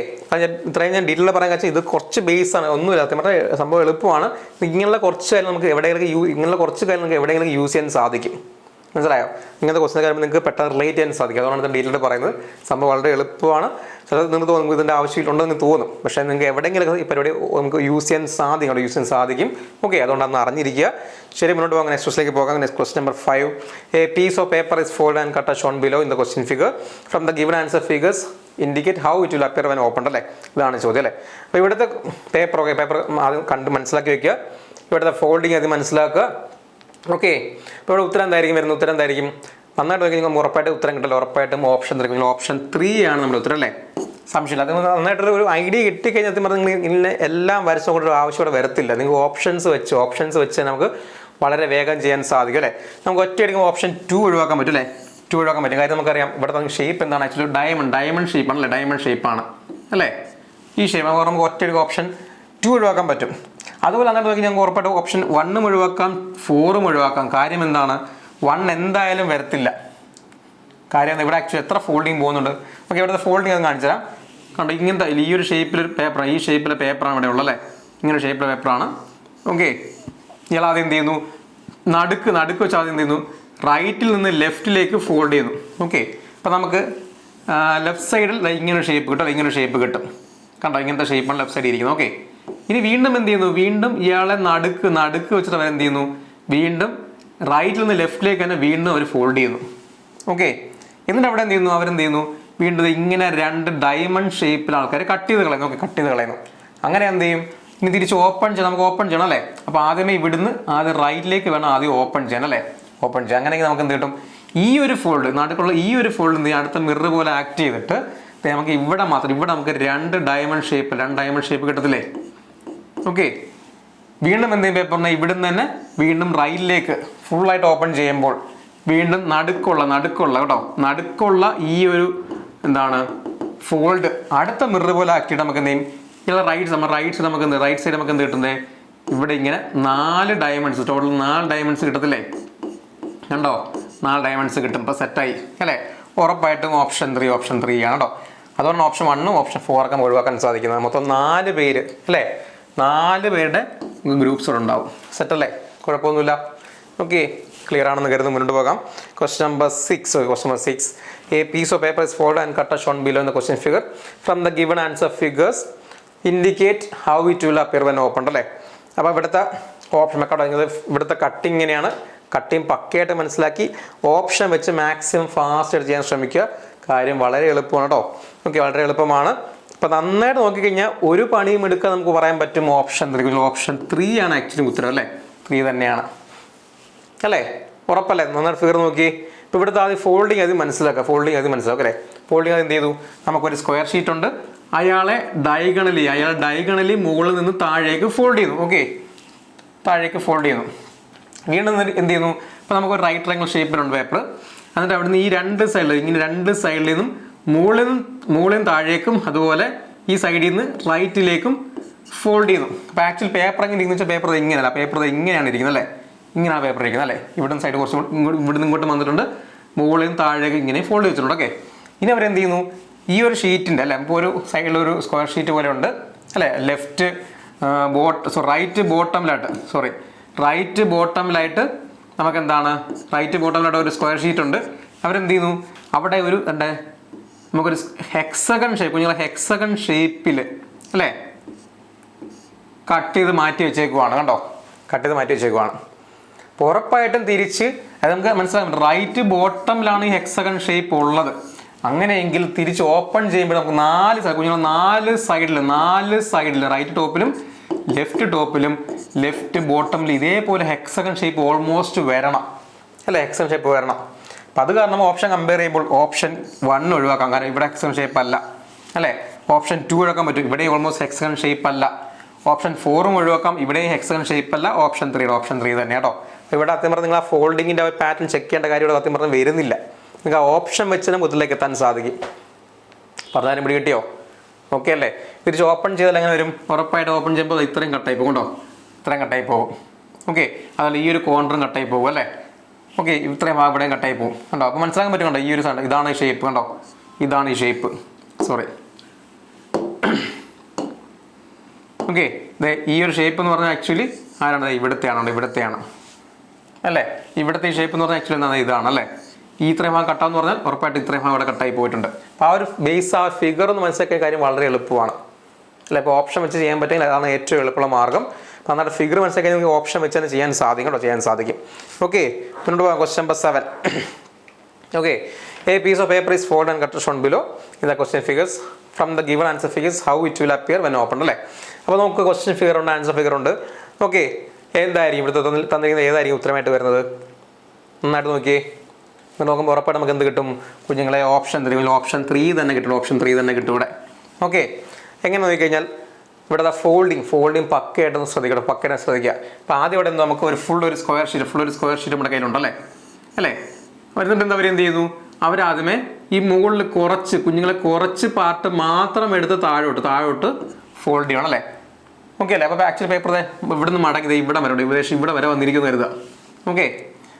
ഇത്രയും ഞാൻ ഡീറ്റെയിൽ പറയാൻ വെച്ചാൽ ഇത് കുറച്ച് ബേസ് ആണ്, ഒന്നുമില്ല. നമ്മുടെ സംഭവം എളുപ്പമാണ്. ഇങ്ങനെയുള്ള കുറച്ച് കാര്യം നമുക്ക് എവിടെയെങ്കിലും യൂസ് ചെയ്യാൻ സാധിക്കും. മനസ്സിലായോ? ഇങ്ങനത്തെ ക്വസ്റ്റ്യൻ കാര്യങ്ങൾ നിങ്ങൾക്ക് പെട്ടെന്ന് റിലേറ്റ് ചെയ്യാൻ സാധിക്കും. അതുകൊണ്ടാണ് ഇത് ഡീറ്റെയിൽ പറയുന്നത്. സംഭവം വളരെ എളുപ്പമാണ്. ചിലത് നിങ്ങൾക്ക് തോന്നും ഇതിൻ്റെ ആവശ്യമുണ്ടെന്ന് തോന്നും, പക്ഷേ നിങ്ങൾക്ക് എവിടെയെങ്കിലും ഈ പരിപാടി നമുക്ക് യൂസ് ചെയ്യാൻ സാധിക്കും. ഓക്കെ, അതുകൊണ്ടൊന്ന് അറിഞ്ഞിരിക്കുക. ശരി, മുന്നോട്ട് പോകാം. നെക്സ്റ്റ് ക്വസ്റ്റിലേക്ക് പോകാം. Next question number 5. A piece of paper is fold and cut shown below in the question figure. From the given answer figures indicate how it will appear when open അല്ലേ. ഇതാണ് ചോദ്യം അല്ലേ. അപ്പോൾ ഇവിടുത്തെ പേപ്പർ ആദ്യം കണ്ട് മനസ്സിലാക്കി വയ്ക്കുക. ഇവിടുത്തെ ഫോൾഡിങ് ആദ്യം മനസ്സിലാക്കുക. ഓക്കെ, ഇപ്പോൾ ഇവിടെ ഉത്തരം എന്തായിരിക്കും? നന്നായിട്ട് നോക്കി നിങ്ങൾ ഉറപ്പായിട്ട് ഉത്തരം കിട്ടില്ല. ഉറപ്പായിട്ടും ഓപ്ഷൻ 3 ആണ് നമ്മുടെ ഉത്തരം അല്ലേ. സംശയമില്ല. അത് നന്നായിട്ടൊരു ഐഡിയ കിട്ടിക്കഴിഞ്ഞാൽ നിങ്ങൾ ഇങ്ങനെ എല്ലാം വരച്ചു കൊണ്ടൊരു ആവശ്യം ഇവിടെ വരത്തില്ല. നിങ്ങൾ ഓപ്ഷൻസ് വെച്ച് നമുക്ക് വളരെ വേഗം ചെയ്യാൻ സാധിക്കും അല്ലേ. നമുക്ക് ഒറ്റയടിക്കുമ്പോൾ ഓപ്ഷൻ 2 ഒഴിവാക്കാൻ പറ്റും അല്ലേ. 2 ഒഴിവാക്കാൻ പറ്റും. കാര്യം നമുക്കറിയാം ഇവിടുത്തെ ഷേപ്പ് എന്താണ്, ആക്ച്വലി ഡയമണ്ട് ഷേപ്പാണ്. ഡയമണ്ട് ഷേപ്പാണ് അല്ലേ ഈ ഷേപ്പ്. നമുക്ക് ഒറ്റയടിക്ക് ഓപ്ഷൻ 2 ഒഴിവാക്കാൻ പറ്റും. അതുപോലെ അങ്ങനെ നോക്കി ഞങ്ങൾക്ക് ഉറപ്പായിട്ട് ഓപ്ഷൻ 1 ഒഴിവാക്കാം, 4 ഒഴിവാക്കാം. കാര്യം എന്താണ്, 1 എന്തായാലും വരത്തില്ല. കാര്യം ഇവിടെ ആക്ച്വലി എത്ര ഫോൾഡിങ് പോകുന്നുണ്ട്. ഓക്കെ, ഇവിടുത്തെ ഫോൾഡിങ് അത് കാണിച്ചു തരാം. കണ്ടോ, ഇങ്ങനത്തെ ഈ ഒരു ഷേപ്പിലൊരു പേപ്പറാണ്, ഈ ഷേപ്പിലെ പേപ്പറാണ് ഇവിടെ ഉള്ളത് അല്ലേ. ഇങ്ങനെ ഷേപ്പിലെ പേപ്പറാണ്. ഓക്കെ, ഇയാൾ ആദ്യം എന്ത് ചെയ്യുന്നു, നടുക്ക് വെച്ച് ആദ്യം എന്ത് ചെയ്യുന്നു, റൈറ്റിൽ നിന്ന് ലെഫ്റ്റിലേക്ക് ഫോൾഡ് ചെയ്യുന്നു. ഓക്കെ, അപ്പം നമുക്ക് ലെഫ്റ്റ് സൈഡിൽ ഇങ്ങനെ ഷേപ്പ് കിട്ടും. കണ്ടോ, ഇങ്ങനത്തെ ഷേപ്പാണ് ലെഫ്റ്റ് സൈഡിൽ ഇരിക്കുന്നത്. ഓക്കെ, ഇനി വീണ്ടും എന്ത് ചെയ്യുന്നു, വീണ്ടും ഇയാളെ നടുക്ക് വെച്ചിട്ട് അവർ എന്ത് ചെയ്യുന്നു, വീണ്ടും റൈറ്റിൽ നിന്ന് ലെഫ്റ്റിലേക്ക് തന്നെ വീണ്ടും അവർ ഫോൾഡ് ചെയ്യുന്നു. ഓക്കെ, എന്നിട്ട് അവിടെ അവരെന്ത് ചെയ്യുന്നു, വീണ്ടും ഇങ്ങനെ 2 ഡയമണ്ട് ഷേപ്പിൽ ആൾക്കാർ കട്ട് ചെയ്ത് കളയുന്നു. അങ്ങനെ എന്ത് ചെയ്യും, ഇനി തിരിച്ച് ഓപ്പൺ ചെയ്യണം അല്ലേ. അപ്പോൾ ആദ്യമേ ഇവിടുന്ന് ആദ്യം റൈറ്റിലേക്ക് വേണം ആദ്യം ഓപ്പൺ ചെയ്യാൻ അല്ലേ. അങ്ങനെയെങ്കിൽ നമുക്ക് എന്ത് കിട്ടും, ഈ ഒരു ഫോൾഡ് നടുക്കുള്ള ഈ ഒരു ഫോൾഡ് എന്ത് ചെയ്യും, അടുത്ത മിറർ പോലെ ആക്ട് ചെയ്തിട്ട് നമുക്ക് ഇവിടെ നമുക്ക് 2 ഡയമണ്ട് ഷേപ്പ് കിട്ടത്തില്ലേ. ഓക്കെ, വീണ്ടും എന്ത് ചെയ്യും, പേപ്പറിനെ ഇവിടുന്ന് തന്നെ വീണ്ടും റൈറ്റിലേക്ക് ഫുള്ളായിട്ട് ഓപ്പൺ ചെയ്യുമ്പോൾ വീണ്ടും നടുക്കുള്ള ഈ ഒരു എന്താണ് ഫോൾഡ് അടുത്ത മിറർ പോലെ ആക്കിയിട്ട് നമുക്ക് എന്ത് ചെയ്യും, ഇവിടെ റൈറ്റ് സൈഡ് നമുക്ക് എന്ത് കിട്ടുന്നത്, ഇവിടെ ഇങ്ങനെ 4 ഡയമണ്ട്സ്, ടോട്ടൽ 4 ഡയമണ്ട്സ് കിട്ടത്തില്ലേ. കണ്ടോ, 4 ഡയമണ്ട്സ് കിട്ടും. ഇപ്പോൾ സെറ്റായി അല്ലേ. ഉറപ്പായിട്ടും ഓപ്ഷൻ 3 ആണ് കേട്ടോ. അതുകൊണ്ട് ഓപ്ഷൻ 1 ഓപ്ഷൻ 4 ഒക്കെ ഒഴിവാക്കാൻ സാധിക്കുന്നത്. മൊത്തം 4 പേര് അല്ലേ, 4 പേരുടെ ഗ്രൂപ്പ്സ് ഉണ്ടാവും. സെറ്റല്ലേ, കുഴപ്പമൊന്നുമില്ല. ഓക്കെ, ക്ലിയർ ആണെന്ന് കരുതുന്നു, മുന്നോട്ട് പോകാം. Question number 6. A piece of paper is folded and cut as shown below in the question figure. From the given answer figures indicate how it will appear when opened അല്ലേ. അപ്പോൾ ഇവിടുത്തെ option ഇവിടുത്തെ cutting ഇങ്ങനെയാണ്. Cutting പക്കയായിട്ട് മനസ്സിലാക്കി option വെച്ച് maximum fast ചെയ്യാൻ ശ്രമിക്കുക. കാര്യം വളരെ എളുപ്പമാണ് കേട്ടോ. ഓക്കെ, വളരെ എളുപ്പമാണ്. അപ്പോൾ നന്നായിട്ട് നോക്കിക്കഴിഞ്ഞാൽ ഒരു പണിയും എടുക്കാൻ നമുക്ക് പറയാൻ പറ്റും. ഓപ്ഷൻ 3 ആണ് ആക്ച്വലി ഉത്തരം അല്ലേ. 3 തന്നെയാണ് അല്ലേ, ഉറപ്പല്ലേ? നന്നായിട്ട് ഫിഗർ നോക്കി. ഇപ്പോൾ ഇവിടുത്തെ ആദ്യം ഫോൾഡിങ് അത് മനസ്സിലാക്കുക. അല്ലേ. ഫോൾഡിങ് അത് എന്ത് ചെയ്തു, നമുക്കൊരു സ്ക്വയർ ഷീറ്റ് ഉണ്ട്, അയാളെ ഡയഗണലി മുകളിൽ നിന്ന് താഴേക്ക് ഫോൾഡ് ചെയ്യുന്നു. ഓക്കെ, താഴേക്ക് ഫോൾഡ് ചെയ്യുന്നു. വീണ്ടും എന്ത് ചെയ്യുന്നു, ഇപ്പോൾ നമുക്കൊരു റൈറ്റ് ട്രയാങ്കിൾ ഷേപ്പിലുണ്ട് പേപ്പർ. എന്നിട്ട് അവിടുന്ന് ഈ രണ്ട് സൈഡിൽ നിന്നും മുകളിൽ നിന്നും താഴേക്കും അതുപോലെ ഈ സൈഡിൽ നിന്ന് റൈറ്റിലേക്കും ഫോൾഡ് ചെയ്യുന്നു. അപ്പോൾ ആക്ച്വലി പേപ്പർ എങ്ങനെ ഇരിക്കുന്നു വെച്ചാൽ പേപ്പർ ഇങ്ങനെയല്ല, പേപ്പർ ഇങ്ങനെയാണ് ഇരിക്കുന്നത് അല്ലേ. ഇങ്ങനെയാണ് പേപ്പർ ഇരിക്കുന്നത് അല്ലേ. ഇവിടുന്ന് സൈഡ് കുറച്ച് ഇവിടുന്ന് ഇങ്ങോട്ട് വന്നിട്ടുണ്ട്, മുകളിൽ നിന്ന് താഴേക്ക് ഇങ്ങനെ ഫോൾഡ് ചെയ്തിട്ടുണ്ട്. ഓക്കെ, ഇനി അവരെന്ത് ചെയ്യുന്നു, ഈ ഒരു ഷീറ്റിൻ്റെ അല്ലേ, ഇപ്പോൾ ഒരു സൈഡിലൊരു സ്ക്വയർ ഷീറ്റ് പോലെ ഉണ്ട് അല്ലേ. റൈറ്റ് ബോട്ടമിലായിട്ട് നമുക്ക് എന്താണ്, റൈറ്റ് ബോട്ടമിലായിട്ട് ഒരു സ്ക്വയർ ഷീറ്റ് ഉണ്ട്. അവരെന്ത് ചെയ്യുന്നു, അവിടെ ഒരു നമുക്കൊരു ഹെക്സഗൺ ഷേപ്പിൽ അല്ലേ കട്ട് ചെയ്ത് മാറ്റി വെച്ചേക്കുവാണ്. കണ്ടോ, കട്ട് ചെയ്ത് മാറ്റി വെച്ചേക്കുവാണ്. അപ്പോൾ ഉറപ്പായിട്ടും തിരിച്ച് അത് നമുക്ക് മനസ്സിലാകും, റൈറ്റ് ബോട്ടമിലാണ് ഈ ഹെക്സഗൺ ഷേപ്പ് ഉള്ളത്. അങ്ങനെയെങ്കിൽ തിരിച്ച് ഓപ്പൺ ചെയ്യുമ്പോൾ നമുക്ക് നാല് സൈഡിൽ റൈറ്റ് ടോപ്പിലും ലെഫ്റ്റ് ബോട്ടമിൽ ഇതേപോലെ ഹെക്സഗൺ ഷേപ്പ് ഓൾമോസ്റ്റ് വരണം അല്ലേ. ഹെക്സഗൺ ഷേപ്പ് വരണം. അപ്പം അത് കാരണം ഓപ്ഷൻ കമ്പയർ ചെയ്യുമ്പോൾ ഓപ്ഷൻ 1 ഒഴിവാക്കാം, കാരണം ഇവിടെ ഹെക്സഗൺ ഷേപ്പ് അല്ല അല്ലേ. ഓപ്ഷൻ 2 ഒഴിവാക്കാൻ പറ്റും, ഇവിടെ ഓൾമോസ്റ്റ് ഹെക്സഗൺ ഷേപ്പ് അല്ല. ഓപ്ഷൻ 4 ഒഴിവാക്കാം, ഇവിടെ ഹെക്സഗൺ ഷേപ്പ് അല്ല. ഓപ്ഷൻ 3 തന്നെ കേട്ടോ. ഇവിടെ സത്യം പറഞ്ഞാൽ നിങ്ങൾ ആ ഫോൾഡിങ്ങിൻ്റെ ആ പാറ്റേൺ ചെക്ക് ചെയ്യേണ്ട കാര്യം ഇവിടെ സത്യം പറഞ്ഞാൽ വരുന്നില്ല. നിങ്ങൾക്ക് ആ ഓപ്ഷൻ വെച്ച് തന്നെ മുതലേക്ക് എത്താൻ സാധിക്കും. പറഞ്ഞാലും പിടി കിട്ടിയോ? ഓക്കെ അല്ലേ. തിരിച്ച് ഓപ്പൺ ചെയ്താൽ എങ്ങനെ വരും, ഉറപ്പായിട്ട് ഓപ്പൺ ചെയ്യുമ്പോൾ ഇത്രയും കട്ടായി പോകും കേട്ടോ. ഇത്രയും കട്ടായി പോകും. ഓക്കെ, അതുപോലെ ഈ ഒരു കോർണറും കട്ടായി പോകും അല്ലേ. ഓക്കെ, ഇത്രയും ഇവിടെയും കട്ടായി പോകും കണ്ടോ. അപ്പോൾ മനസ്സിലാക്കാൻ പറ്റും കണ്ടോ, ഈ ഒരു സാധനം ഇതാണ് ഈ ഷേപ്പ് കണ്ടോ, ഇതാണ് ഈ ഷേപ്പ്. ഓക്കെ, ഈ ഒരു ഷേപ്പ് എന്ന് പറഞ്ഞാൽ ആക്ച്വലി ആരാണ്, ഇവിടത്തെയാണ് അല്ലേ. ഇവിടുത്തെ ഈ ഷേപ്പ് എന്ന് പറഞ്ഞാൽ ആക്ച്വലി എന്താണ്, ഇതാണ് അല്ലേ. ഈ ഇത്രയും ഭാഗം കട്ടാന്ന് പറഞ്ഞാൽ ഉറപ്പായിട്ട് ഇത്രയും ഭാഗം അവിടെ കട്ടായി പോയിട്ടുണ്ട്. അപ്പോൾ ആ ഒരു ബേസ് ആ ഫിഗർ എന്ന് മനസ്സിലാക്കിയ കാര്യം വളരെ എളുപ്പമാണ് അല്ലേ. ഇപ്പോൾ ഓപ്ഷൻ വെച്ച് ചെയ്യാൻ പറ്റുമെങ്കിൽ അതാണ് ഏറ്റവും എളുപ്പമുള്ള മാർഗ്ഗം. അപ്പോൾ നന്നായിട്ട് ഫിഗർ മനസ്സിലാക്കി നമുക്ക് ഓപ്ഷൻ വെച്ച് തന്നെ ചെയ്യാൻ സാധിക്കും. ഓക്കെ, മുന്നോട്ട് പോകാം. Question number 7. Okay, a piece of paper is fold and cut shown below in the question figures. From the given answer figures how it will appear when open അല്ലേ. അപ്പോൾ നമുക്ക് ക്വസ്റ്റ്യൻ ഫിഗർ ഉണ്ട്, answer figure ഉണ്ട്. Okay, എന്തായിരിക്കും ഇവിടുത്തെ തന്നിരിക്കുന്നത്, ഏതായിരിക്കും ഉത്തരമായിട്ട് വരുന്നത്? നന്നായിട്ട് നോക്കിയേ. നോക്കുമ്പോൾ ഉറപ്പായിട്ട് നമുക്ക് എന്ത് കിട്ടും കുഞ്ഞുങ്ങളെ, ഓപ്ഷൻ 3 തന്നെ കിട്ടും. ഇവിടെ. ഓക്കെ, എങ്ങനെ നോക്കിക്കഴിഞ്ഞാൽ ഇവിടെ ഫോൾഡിങ് പക്കയായിട്ടൊന്ന് ശ്രദ്ധിക്കുക. അപ്പോൾ ആദ്യം ഇവിടെ നമുക്ക് ഒരു സ്ക്വയർ ഷീറ്റ് നമ്മുടെ കയ്യിലുണ്ടല്ലേ അല്ലേ. വരുന്നുണ്ട് എന്താ അവരെന്ത് ചെയ്യുന്നു, അവരാദ്യമേ ഈ മുകളിൽ കുഞ്ഞുങ്ങളെ കുറച്ച് പാർട്ട് മാത്രം എടുത്ത് താഴോട്ട് ഫോൾഡ് ചെയ്യണം അല്ലേ. ഓക്കെ അല്ലേ. അപ്പോൾ ആക്ച്വലി പേപ്പർ ഇവിടെ നിന്ന് മടക്കി ഇവിടെ വരെ ഏകദേശം ഇവിടെ വരെ വന്നിരിക്കുന്ന കരുതുക. ഓക്കെ,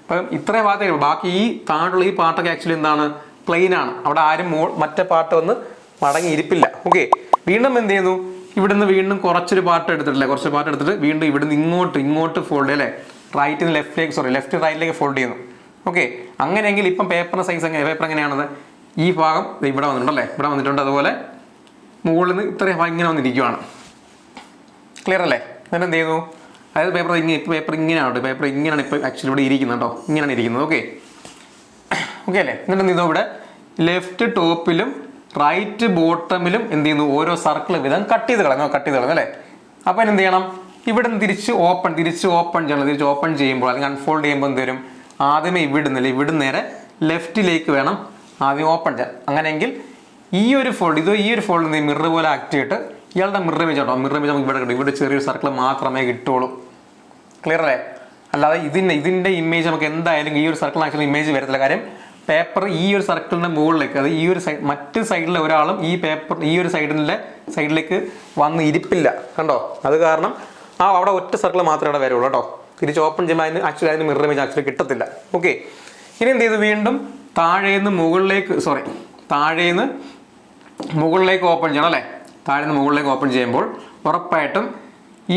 അപ്പം ഇത്രയും ഭാഗത്തേക്ക് ബാക്കി ഈ താഴെയുള്ള ഈ പാർട്ടൊക്കെ ആക്ച്വലി എന്താണ്, പ്ലെയിൻ ആണ്. അവിടെ ആരും മറ്റേ പാർട്ട് വന്ന് മടങ്ങി ഇരിപ്പില്ല. ഓക്കെ, വീണ്ടും എന്ത് ചെയ്യുന്നു, ഇവിടുന്ന് വീണ്ടും കുറച്ച് പാർട്ട് എടുത്തിട്ട് വീണ്ടും ഇവിടുന്ന് ഇങ്ങോട്ട് ഫോൾഡ് അല്ലേ. ലെഫ്റ്റ് റൈറ്റിലേക്ക് ഫോൾഡ് ചെയ്യുന്നു. ഓക്കെ, അങ്ങനെയെങ്കിൽ ഇപ്പം പേപ്പറിൻ്റെ സൈസ് പേപ്പർ എങ്ങനെയാണത്, ഈ ഭാഗം ഇവിടെ വന്നിട്ടുണ്ടല്ലേ, ഇവിടെ വന്നിട്ടുണ്ട്. അതുപോലെ മുകളിൽ നിന്ന് ഇത്രയും ഭാഗം ഇങ്ങനെ വന്നിരിക്കുവാണ്. ക്ലിയർ അല്ലേ. അങ്ങനെ എന്ത് ചെയ്യുന്നു, അതായത് പേപ്പർ ഇങ്ങനെയാണ് ഇപ്പോൾ ആക്ച്വലി ഇവിടെ ഇരിക്കുന്നത് കേട്ടോ. ഇങ്ങനെയാണ് ഇരിക്കുന്നത്. ഓക്കെ അല്ലേ. എന്നിട്ട് എന്ത് ചെയ്യുന്നു, ഇവിടെ ലെഫ്റ്റ് ടോപ്പിലും റൈറ്റ് ബോട്ടമിലും എന്ത് ചെയ്യുന്നു, ഓരോ സർക്കിൾ വിധം കട്ട് ചെയ്ത് കളഞ്ഞു അല്ലേ. അപ്പോൾ എന്ത് ചെയ്യണം, ഇവിടെ നിന്ന് തിരിച്ച് ഓപ്പൺ ചെയ്യുമ്പോൾ അല്ലെങ്കിൽ അൺഫോൾഡ് ചെയ്യുമ്പോൾ എന്ത് വരും, ആദ്യമേ ഇവിടുന്ന് നേരെ ലെഫ്റ്റിലേക്ക് വേണം ആദ്യം ഓപ്പൺ ചെയ്യാൻ. അങ്ങനെയെങ്കിൽ ഈ ഒരു ഫോൾഡ് മിറർ പോലെ ആക്ട് ചെയ്തിട്ട് ഇയാളുടെ മിറർ ഇമേജ് നമുക്ക് ഇവിടെ കിട്ടും. ഇവിടെ ചെറിയൊരു സർക്കിൾ മാത്രമേ കിട്ടുള്ളൂ. ക്ലിയർ അല്ലേ. അല്ലാതെ ഇതിൻ്റെ ഇമേജ് നമുക്ക് എന്തായാലും ഈ ഒരു സർക്കിൾ ആക്ച്വലി ഇമേജ് വരത്തില്ല. കാര്യം പേപ്പർ ഈ ഒരു സർക്കിളിൻ്റെ മുകളിലേക്ക്, അത് ഈ ഒരു മറ്റ് സൈഡിലെ ഒരാളും ഈ ഒരു സൈഡിലേക്ക് വന്ന് ഇരിപ്പില്ല കണ്ടോ. അത് കാരണം അവിടെ ഒറ്റ സർക്കിൾ മാത്രമേ അവിടെ വരുള്ളൂ കേട്ടോ. തിരിച്ച് ഓപ്പൺ ചെയ്യുമ്പോൾ അതിന് മിറർ ഇമേജ് ആക്ച്വലി കിട്ടത്തില്ല. ഓക്കെ, ഇനി എന്ത് ചെയ്തു, വീണ്ടും താഴേന്ന് മുകളിലേക്ക് ഓപ്പൺ ചെയ്യണം അല്ലേ. താഴേന്ന് മുകളിലേക്ക് ഓപ്പൺ ചെയ്യുമ്പോൾ ഉറപ്പായിട്ടും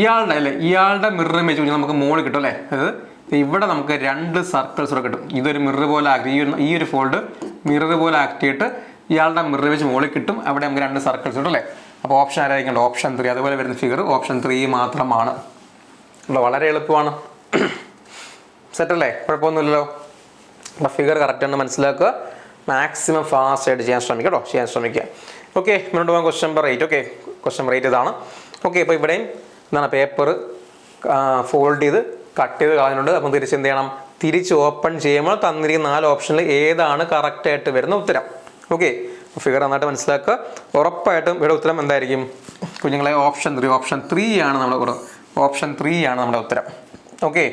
ഇയാളുടെ മിറർ ഇമേജ് നമുക്ക് മുകളിൽ കിട്ടും അല്ലേ. അതായത് ഇവിടെ നമുക്ക് 2 സർക്കിൾസ് കൂടെ കിട്ടും. ഇതൊരു മിറർ പോലെ ആക്ട് ഈ ഒരു ഫോൾഡ് മിറർ പോലെ ആക്ട് ചെയ്തിട്ട് ഇയാളുടെ മിറർ വെച്ച് മുകളിൽ കിട്ടും. അവിടെ നമുക്ക് 2 സർക്കിൾസ് കിട്ടും അല്ലേ. അപ്പോൾ ഓപ്ഷൻ ആരായിരിക്കും? ഓപ്ഷൻ 3. അതുപോലെ വരുന്ന ഫിഗർ ഓപ്ഷൻ 3 മാത്രമാണ്. വളരെ എളുപ്പമാണ്. സെറ്റല്ലേ? കുഴപ്പമൊന്നുമില്ലല്ലോ. അപ്പോൾ ഫിഗർ കറക്റ്റ് ആണ് മനസ്സിലാക്കുക. മാക്സിമം ഫാസ്റ്റ് ആയിട്ട് ചെയ്യാൻ ശ്രമിക്കുക കേട്ടോ, ചെയ്യാൻ ശ്രമിക്കുക. ഓക്കെ, മുന്നോട്ട് പോകാൻ question number 8. Okay, question number 8 ഇതാണ്. ഓക്കെ, ഇപ്പോൾ ഇവിടെയും എന്താണ് പേപ്പർ ഫോൾഡ് ചെയ്ത് കട്ട് ചെയ്ത് കളഞ്ഞിട്ടുണ്ട്. അപ്പം തിരിച്ച് എന്ത് ചെയ്യണം? തിരിച്ച് ഓപ്പൺ ചെയ്യുമ്പോൾ തന്നിരിക്കുന്ന 4 ഓപ്ഷനിൽ ഏതാണ് കറക്റ്റായിട്ട് വരുന്ന ഉത്തരം. ഓക്കെ, ഫിഗർ നന്നായിട്ട് മനസ്സിലാക്കുക. ഉറപ്പായിട്ടും ഇവിടെ ഉത്തരം എന്തായിരിക്കും കുഞ്ഞുങ്ങളെ? ഓപ്ഷൻ 3. ഓപ്ഷൻ 3 ആണ് നമ്മുടെ ഓപ്ഷൻ 3 ആണ് നമ്മുടെ ഉത്തരം. ഓക്കെ,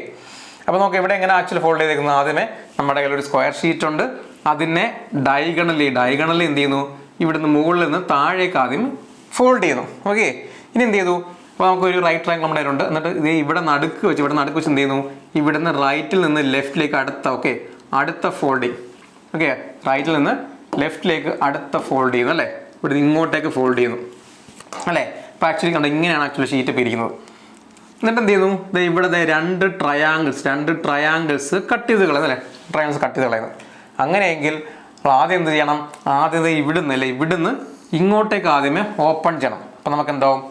അപ്പോൾ നമുക്ക് ഇവിടെ എങ്ങനെ ആക്ച്വലി ഫോൾഡ് ചെയ്തേക്കുന്നത്? ആദ്യമേ നമ്മുടെ കയ്യിൽ ഒരു സ്ക്വയർ ഷീറ്റ് ഉണ്ട്. അതിനെ ഡയഗണലി എന്ത് ചെയ്യുന്നു? ഇവിടുന്ന് മുകളിൽ നിന്ന് താഴേക്ക് ആദ്യം ഫോൾഡ് ചെയ്യുന്നു. ഓക്കെ, ഇനി എന്ത് ചെയ്തു? അപ്പോൾ നമുക്കൊരു റൈറ്റ് ട്രയാങ്കിൾ നമ്മുടെ കയ്യിലുണ്ട്. എന്നിട്ട് ഇത് ഇവിടെ നടുക്ക് വെച്ച് എന്ത് ചെയ്യുന്നു? ഇവിടുന്ന് റൈറ്റിൽ നിന്ന് ലെഫ്റ്റിലേക്ക് അടുത്ത ഫോൾഡിങ്. ഓക്കെ, റൈറ്റിൽ നിന്ന് ലെഫ്റ്റിലേക്ക് അടുത്ത ഫോൾഡ് ചെയ്യുന്നു അല്ലേ. ഇവിടുന്ന് ഇങ്ങോട്ടേക്ക് ഫോൾഡ് ചെയ്യുന്നു അല്ലേ. അപ്പോൾ ആക്ച്വലി കണ്ടോ, ഇങ്ങനെയാണ് ആക്ച്വലി ഷീറ്റ് പിരിക്കുന്നത്. എന്നിട്ട് എന്ത് ചെയ്യുന്നു? ഇവിടെ 2 ട്രയാങ്കിൾസ് കട്ട് ചെയ്ത് കളയുന്നു അല്ലേ. ട്രയാങ്കിൾസ് കട്ട് ചെയ്ത് കളയുന്നു. അങ്ങനെയെങ്കിൽ ആദ്യം എന്ത് ചെയ്യണം? ആദ്യം ഇവിടുന്ന് ഇങ്ങോട്ടേക്ക് ആദ്യമേ ഓപ്പൺ ചെയ്യണം. അപ്പം നമുക്ക് എന്താവും?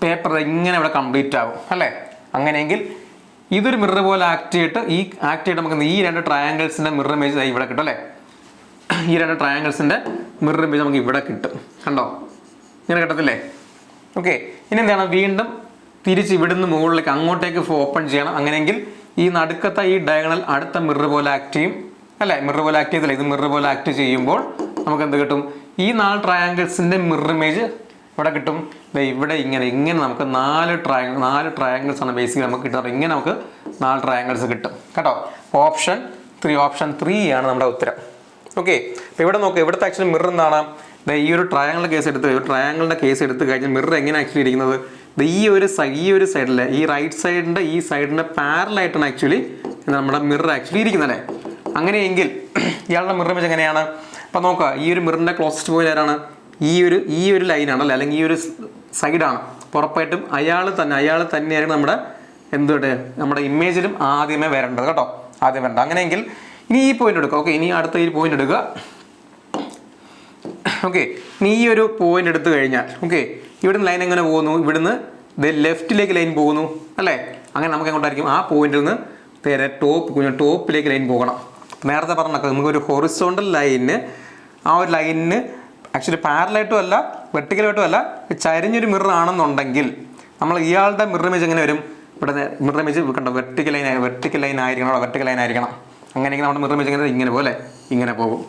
പേപ്പർ ഇങ്ങനെ ഇവിടെ കംപ്ലീറ്റ് ആകും അല്ലേ. അങ്ങനെയെങ്കിൽ ഇതൊരു മിറർ പോലെ ആക്ട് ചെയ്തിട്ട് നമുക്ക് ഈ 2 ട്രയാങ്കിൾസിൻ്റെ മിറർ ഇമേജ് ഇവിടെ കിട്ടും അല്ലേ. ഈ 2 ട്രയാങ്കിൾസിൻ്റെ മിറർ ഇമേജ് നമുക്ക് ഇവിടെ കിട്ടും. കണ്ടോ, ഇങ്ങനെ കിട്ടത്തില്ലേ? ഓക്കെ, ഇനി എന്താണ്? വീണ്ടും തിരിച്ച് ഇവിടുന്ന് മുകളിലേക്ക് അങ്ങോട്ടേക്ക് ഓപ്പൺ ചെയ്യണം. അങ്ങനെയെങ്കിൽ ഈ നടുക്കത്തെ ഈ ഡയഗണൽ അടുത്ത മിറർ പോലെ ആക്ട് ചെയ്യും അല്ലേ. മിറർ പോലെ ആക്ട് ചെയ്തില്ല, ഇത് മിറർ പോലെ ആക്ട് ചെയ്യുമ്പോൾ നമുക്ക് എന്ത് കിട്ടും? ഈ 4 ട്രയാങ്കിൾസിൻ്റെ മിറർ ഇമേജ് ഇവിടെ കിട്ടും. ഇവിടെ ഇങ്ങനെ നമുക്ക് 4 ട്രയാങ്കിൾസ് ആണ് ബേസിക്കലി നമുക്ക് കിട്ടുന്നത്. ഇങ്ങനെ നമുക്ക് 4 ട്രയാങ്കിൾസ് കിട്ടും കേട്ടോ. ഓപ്ഷൻ 3 ആണ് നമ്മുടെ ഉത്തരം. ഓക്കെ, അപ്പോൾ ഇവിടെ നോക്കുക. ഇവിടുത്തെ ആക്ച്വലി മിറർ എന്താണ്? ഈ ഒരു ട്രയാങ്കിളിൻ്റെ കേസ് എടുത്ത് കഴിഞ്ഞാൽ മിറർ എങ്ങനെ ആക്ച്വലി ഇരിക്കുന്നത്? ഈ ഒരു സൈഡിലെ ഈ റൈറ്റ് സൈഡിൻ്റെ ഈ സൈഡിൻ്റെ പാരലായിട്ടാണ് ആക്ച്വലി നമ്മുടെ മിറർ ആക്ച്വലി ഇരിക്കുന്നത് അല്ലേ. അങ്ങനെയെങ്കിൽ ഇയാളുടെ മിറർ ഇമേജ് എങ്ങനെയാണ്? അപ്പോൾ നോക്കുക, ഈ ഒരു മിററിൻ്റെ ക്ലോസസ്റ്റ് പോയിന്റ് ആരാണ്? ഈ ഒരു ലൈനാണ് അല്ലേ, അല്ലെങ്കിൽ ഈ ഒരു സൈഡാണ്. ഉറപ്പായിട്ടും അയാൾ തന്നെയായിരിക്കും നമ്മുടെ ഇമേജിലും ആദ്യമേ വരേണ്ടത് കേട്ടോ, ആദ്യം വരേണ്ടത്. അങ്ങനെയെങ്കിൽ ഇനി ഈ പോയിന്റ് എടുക്കുക. ഓക്കെ, ഇനി അടുത്ത ഈ പോയിന്റ് എടുക്കുക. ഓക്കെ, ഇനി ഈ ഒരു പോയിന്റ് എടുത്തു കഴിഞ്ഞാൽ ഇവിടുന്ന് ലൈൻ എങ്ങനെ പോകുന്നു? ഇവിടുന്ന് ലെഫ്റ്റിലേക്ക് ലൈൻ പോകുന്നു അല്ലേ. അങ്ങനെ നമുക്ക് എങ്ങോട്ടായിരിക്കും? ആ പോയിന്റിൽ നിന്ന് ടോപ്പിലേക്ക് ലൈൻ പോകണം. നേരത്തെ പറഞ്ഞൊക്കെ നമുക്കൊരു ഹൊറിസോണ്ടൽ ലൈനിന്, ആ ഒരു ലൈനിന് ആക്ച്വലി പാരലായിട്ടും അല്ല വെർട്ടിക്കലായിട്ടും അല്ല, ചരിഞ്ഞൊരു മിറർ ആണെന്നുണ്ടെങ്കിൽ നമ്മൾ ഇയാളുടെ മിറർ ഇമേജ് എങ്ങനെ വരും? ഇവിടെ മിറർ ഇമേജ് കണ്ടോ, വെർട്ടിക്കൽ ലൈൻ ആയിരിക്കണം. അങ്ങനെയെങ്കിൽ നമ്മുടെ മിറർ ഇമേജ് ഇങ്ങനെ പോകും.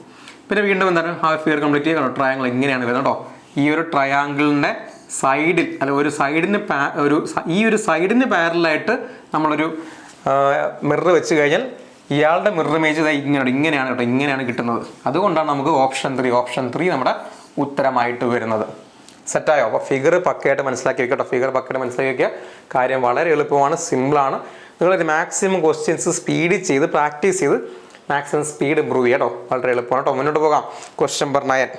പിന്നെ വീണ്ടും എന്താണ്? ആ ഫിഗർ കംപ്ലീറ്റ് ചെയ്യുക. ട്രയാങ്കിൾ ഇങ്ങനെയാണ് വരുന്നത് കേട്ടോ. ഈ ഒരു ട്രയാങ്കിളിൻ്റെ സൈഡിൽ ഈ ഒരു സൈഡിന് പാരലായിട്ട് നമ്മളൊരു മിറർ വെച്ച് കഴിഞ്ഞാൽ ഇയാളുടെ മിറർ ഇമേജ് ഇങ്ങനെയാണ് കേട്ടോ, ഇങ്ങനെയാണ് കിട്ടുന്നത്. അതുകൊണ്ടാണ് നമുക്ക് ഓപ്ഷൻ 3 നമ്മുടെ ഉത്തരമായിട്ട് വരുന്നത്. സെറ്റായോ? അപ്പോൾ ഫിഗർ പക്കയായിട്ട് മനസ്സിലാക്കി വെക്കുക കേട്ടോ. ഫിഗർ പക്കയായിട്ട് മനസ്സിലാക്കി വെക്കുക. കാര്യം വളരെ എളുപ്പമാണ്, സിമ്പിളാണ്. നിങ്ങളൊരു മാക്സിമം ക്വസ്റ്റ്യൻസ് സ്പീഡ് ചെയ്ത് പ്രാക്ടീസ് ചെയ്ത് മാക്സിമം സ്പീഡ് ഇമ്പ്രൂവ് ചെയ്യുക കേട്ടോ. വളരെ എളുപ്പമാണ് കേട്ടോ. മുന്നോട്ട് പോകാം. Question number 9.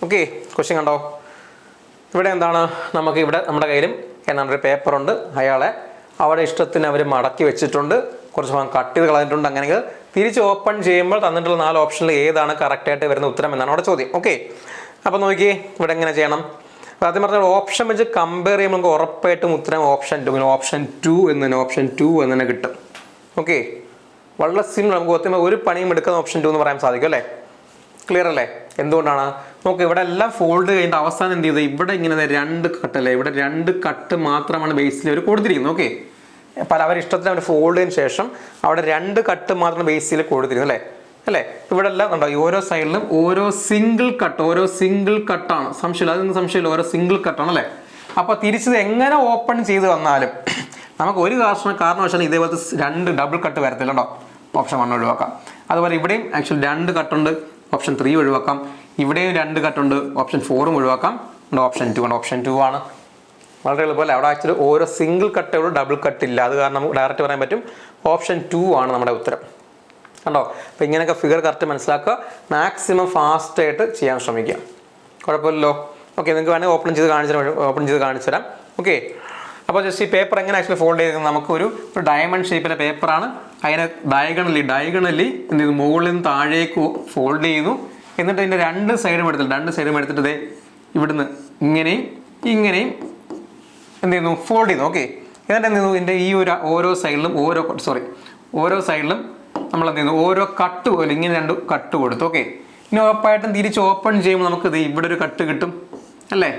ഓക്കെ, ക്വസ്റ്റ്യൻ കണ്ടോ? ഇവിടെ എന്താണ്? നമുക്ക് ഇവിടെ നമ്മുടെ കയ്യിലും ഒരു പേപ്പറുണ്ട്. അയാളെ അവിടെ ഇഷ്ടത്തിന് അവർ മടക്കി വെച്ചിട്ടുണ്ട്. കുറച്ച് ഭാഗം കട്ട് ചെയ്ത് കളഞ്ഞിട്ടുണ്ട്. അങ്ങനെയെങ്കിൽ തിരിച്ച് ഓപ്പൺ ചെയ്യുമ്പോൾ തന്നിട്ടുള്ള 4 ഓപ്ഷനിൽ ഏതാണ് കറക്റ്റായിട്ട് വരുന്ന ഉത്തരം എന്നാണ് അവിടെ ചോദ്യം. ഓക്കെ, അപ്പോൾ നോക്കിയേ ഇവിടെ എങ്ങനെ ചെയ്യണം? ആദ്യം പറഞ്ഞാൽ ഓപ്ഷൻ വെച്ച് കമ്പയർ ചെയ്യുമ്പോൾ നമുക്ക് ഉറപ്പായിട്ടും ഉത്തരം ഓപ്ഷൻ 2 എന്ന് തന്നെ കിട്ടും. ഓക്കെ, വളരെ സിമ്പിൾ. നമുക്ക് ഒരു പണിയും എടുക്കുന്ന ഓപ്ഷൻ 2 എന്ന് പറയാൻ സാധിക്കും അല്ലേ. ക്ലിയർ അല്ലേ? എന്തുകൊണ്ടാണ്? നോക്ക്, ഇവിടെ എല്ലാം ഫോൾഡ് കഴിഞ്ഞിട്ട് അവസാനം എന്ത് ചെയ്തത്? ഇവിടെ ഇങ്ങനെ 2 കട്ടല്ലേ, ഇവിടെ 2 കട്ട് മാത്രമാണ് ബേസിൽ അവർ കൊടുത്തിരിക്കുന്നത്. ഓക്കെ, പല അവരിഷ്ടത്തിന് അവർ ഫോൾഡ് ചെയ്തതിന് ശേഷം അവിടെ 2 കട്ട് മാത്രം ബേസിൽ കൊടുത്തിരുന്നത് അല്ലേ. ഇവിടെ എല്ലാം ഉണ്ടോ? ഓരോ സൈഡിലും ഓരോ സിംഗിൾ കട്ടാണ്. അതൊന്നും സംശയമില്ല, ഓരോ സിംഗിൾ കട്ടാണ് അല്ലേ. അപ്പോൾ തിരിച്ചത് എങ്ങനെ ഓപ്പൺ ചെയ്ത് വന്നാലും നമുക്ക് ഒരു കാരണവശാലും ഇതേപോലത്തെ 2 ഡബിൾ കട്ട് വരത്തില്ല കേട്ടോ. ഓപ്ഷൻ 1 ഒഴിവാക്കാം. അതുപോലെ ഇവിടെയും ആക്ച്വലി 2 കട്ടുണ്ട്, ഓപ്ഷൻ 3 ഒഴിവാക്കാം. ഇവിടെയും 2 കട്ടുണ്ട്, ഓപ്ഷൻ 4 ഒഴിവാക്കാം. ഓപ്ഷൻ 2 ആണ്. വളരെ എളുപ്പമല്ലേ. അവിടെ ആക്ച്വലി ഓരോ സിംഗിൾ കട്ടേ ഉള്ളൂ, ഡബിൾ കട്ട് ഇല്ല. അത് കാരണം നമുക്ക് ഡയറക്റ്റ് പറയാൻ പറ്റും ഓപ്ഷൻ 2 ആണ് നമ്മുടെ ഉത്തരം. കണ്ടോ? അപ്പോൾ ഇങ്ങനെയൊക്കെ ഫിഗർ കറക്റ്റ് മനസ്സിലാക്കുക. മാക്സിമം ഫാസ്റ്റായിട്ട് ചെയ്യാൻ ശ്രമിക്കുക. കുഴപ്പമില്ലല്ലോ. ഓക്കെ, നിങ്ങൾക്ക് വേണമെങ്കിൽ ഓപ്പൺ ചെയ്ത് കാണിച്ചു തരാം. ഓക്കെ, അപ്പോൾ ജസ്റ്റ് ഈ പേപ്പർ എങ്ങനെ ആക്ച്വലി ഫോൾഡ് ചെയ്തിരിക്കുന്നത്, നമുക്ക് ഒരു ഡയമണ്ട് ഷേപ്പിലെ പേപ്പറാണ്. അതിനെ ഡയഗണലി എന്ത് ചെയ്യുന്നു, മുകളിൽ നിന്ന് താഴേക്ക് ഫോൾഡ് ചെയ്യുന്നു. എന്നിട്ട് ഇതിൻ്റെ രണ്ട് സൈഡും എടുത്തിട്ട് ഇതേ ഇവിടുന്ന് ഇങ്ങനെയും എന്ത് ചെയ്യുന്നു, ഫോൾഡ് ചെയ്യുന്നു. ഓക്കെ, എന്നിട്ട് എന്ത് ചെയ്യുന്നു, ഇതിൻ്റെ ഈ ഒരു ഓരോ സൈഡിലും നമ്മൾ എന്ത് ചെയ്യുന്നു, ഓരോ കട്ട് പോലെ ഇങ്ങനെ 2 കട്ട് കൊടുത്തു. ഓക്കെ, ഇനി ഉറപ്പായിട്ടും തിരിച്ച് ഓപ്പൺ ചെയ്യുമ്പോൾ നമുക്ക് ഇവിടെ ഒരു കട്ട് കിട്ടും അല്ലേ.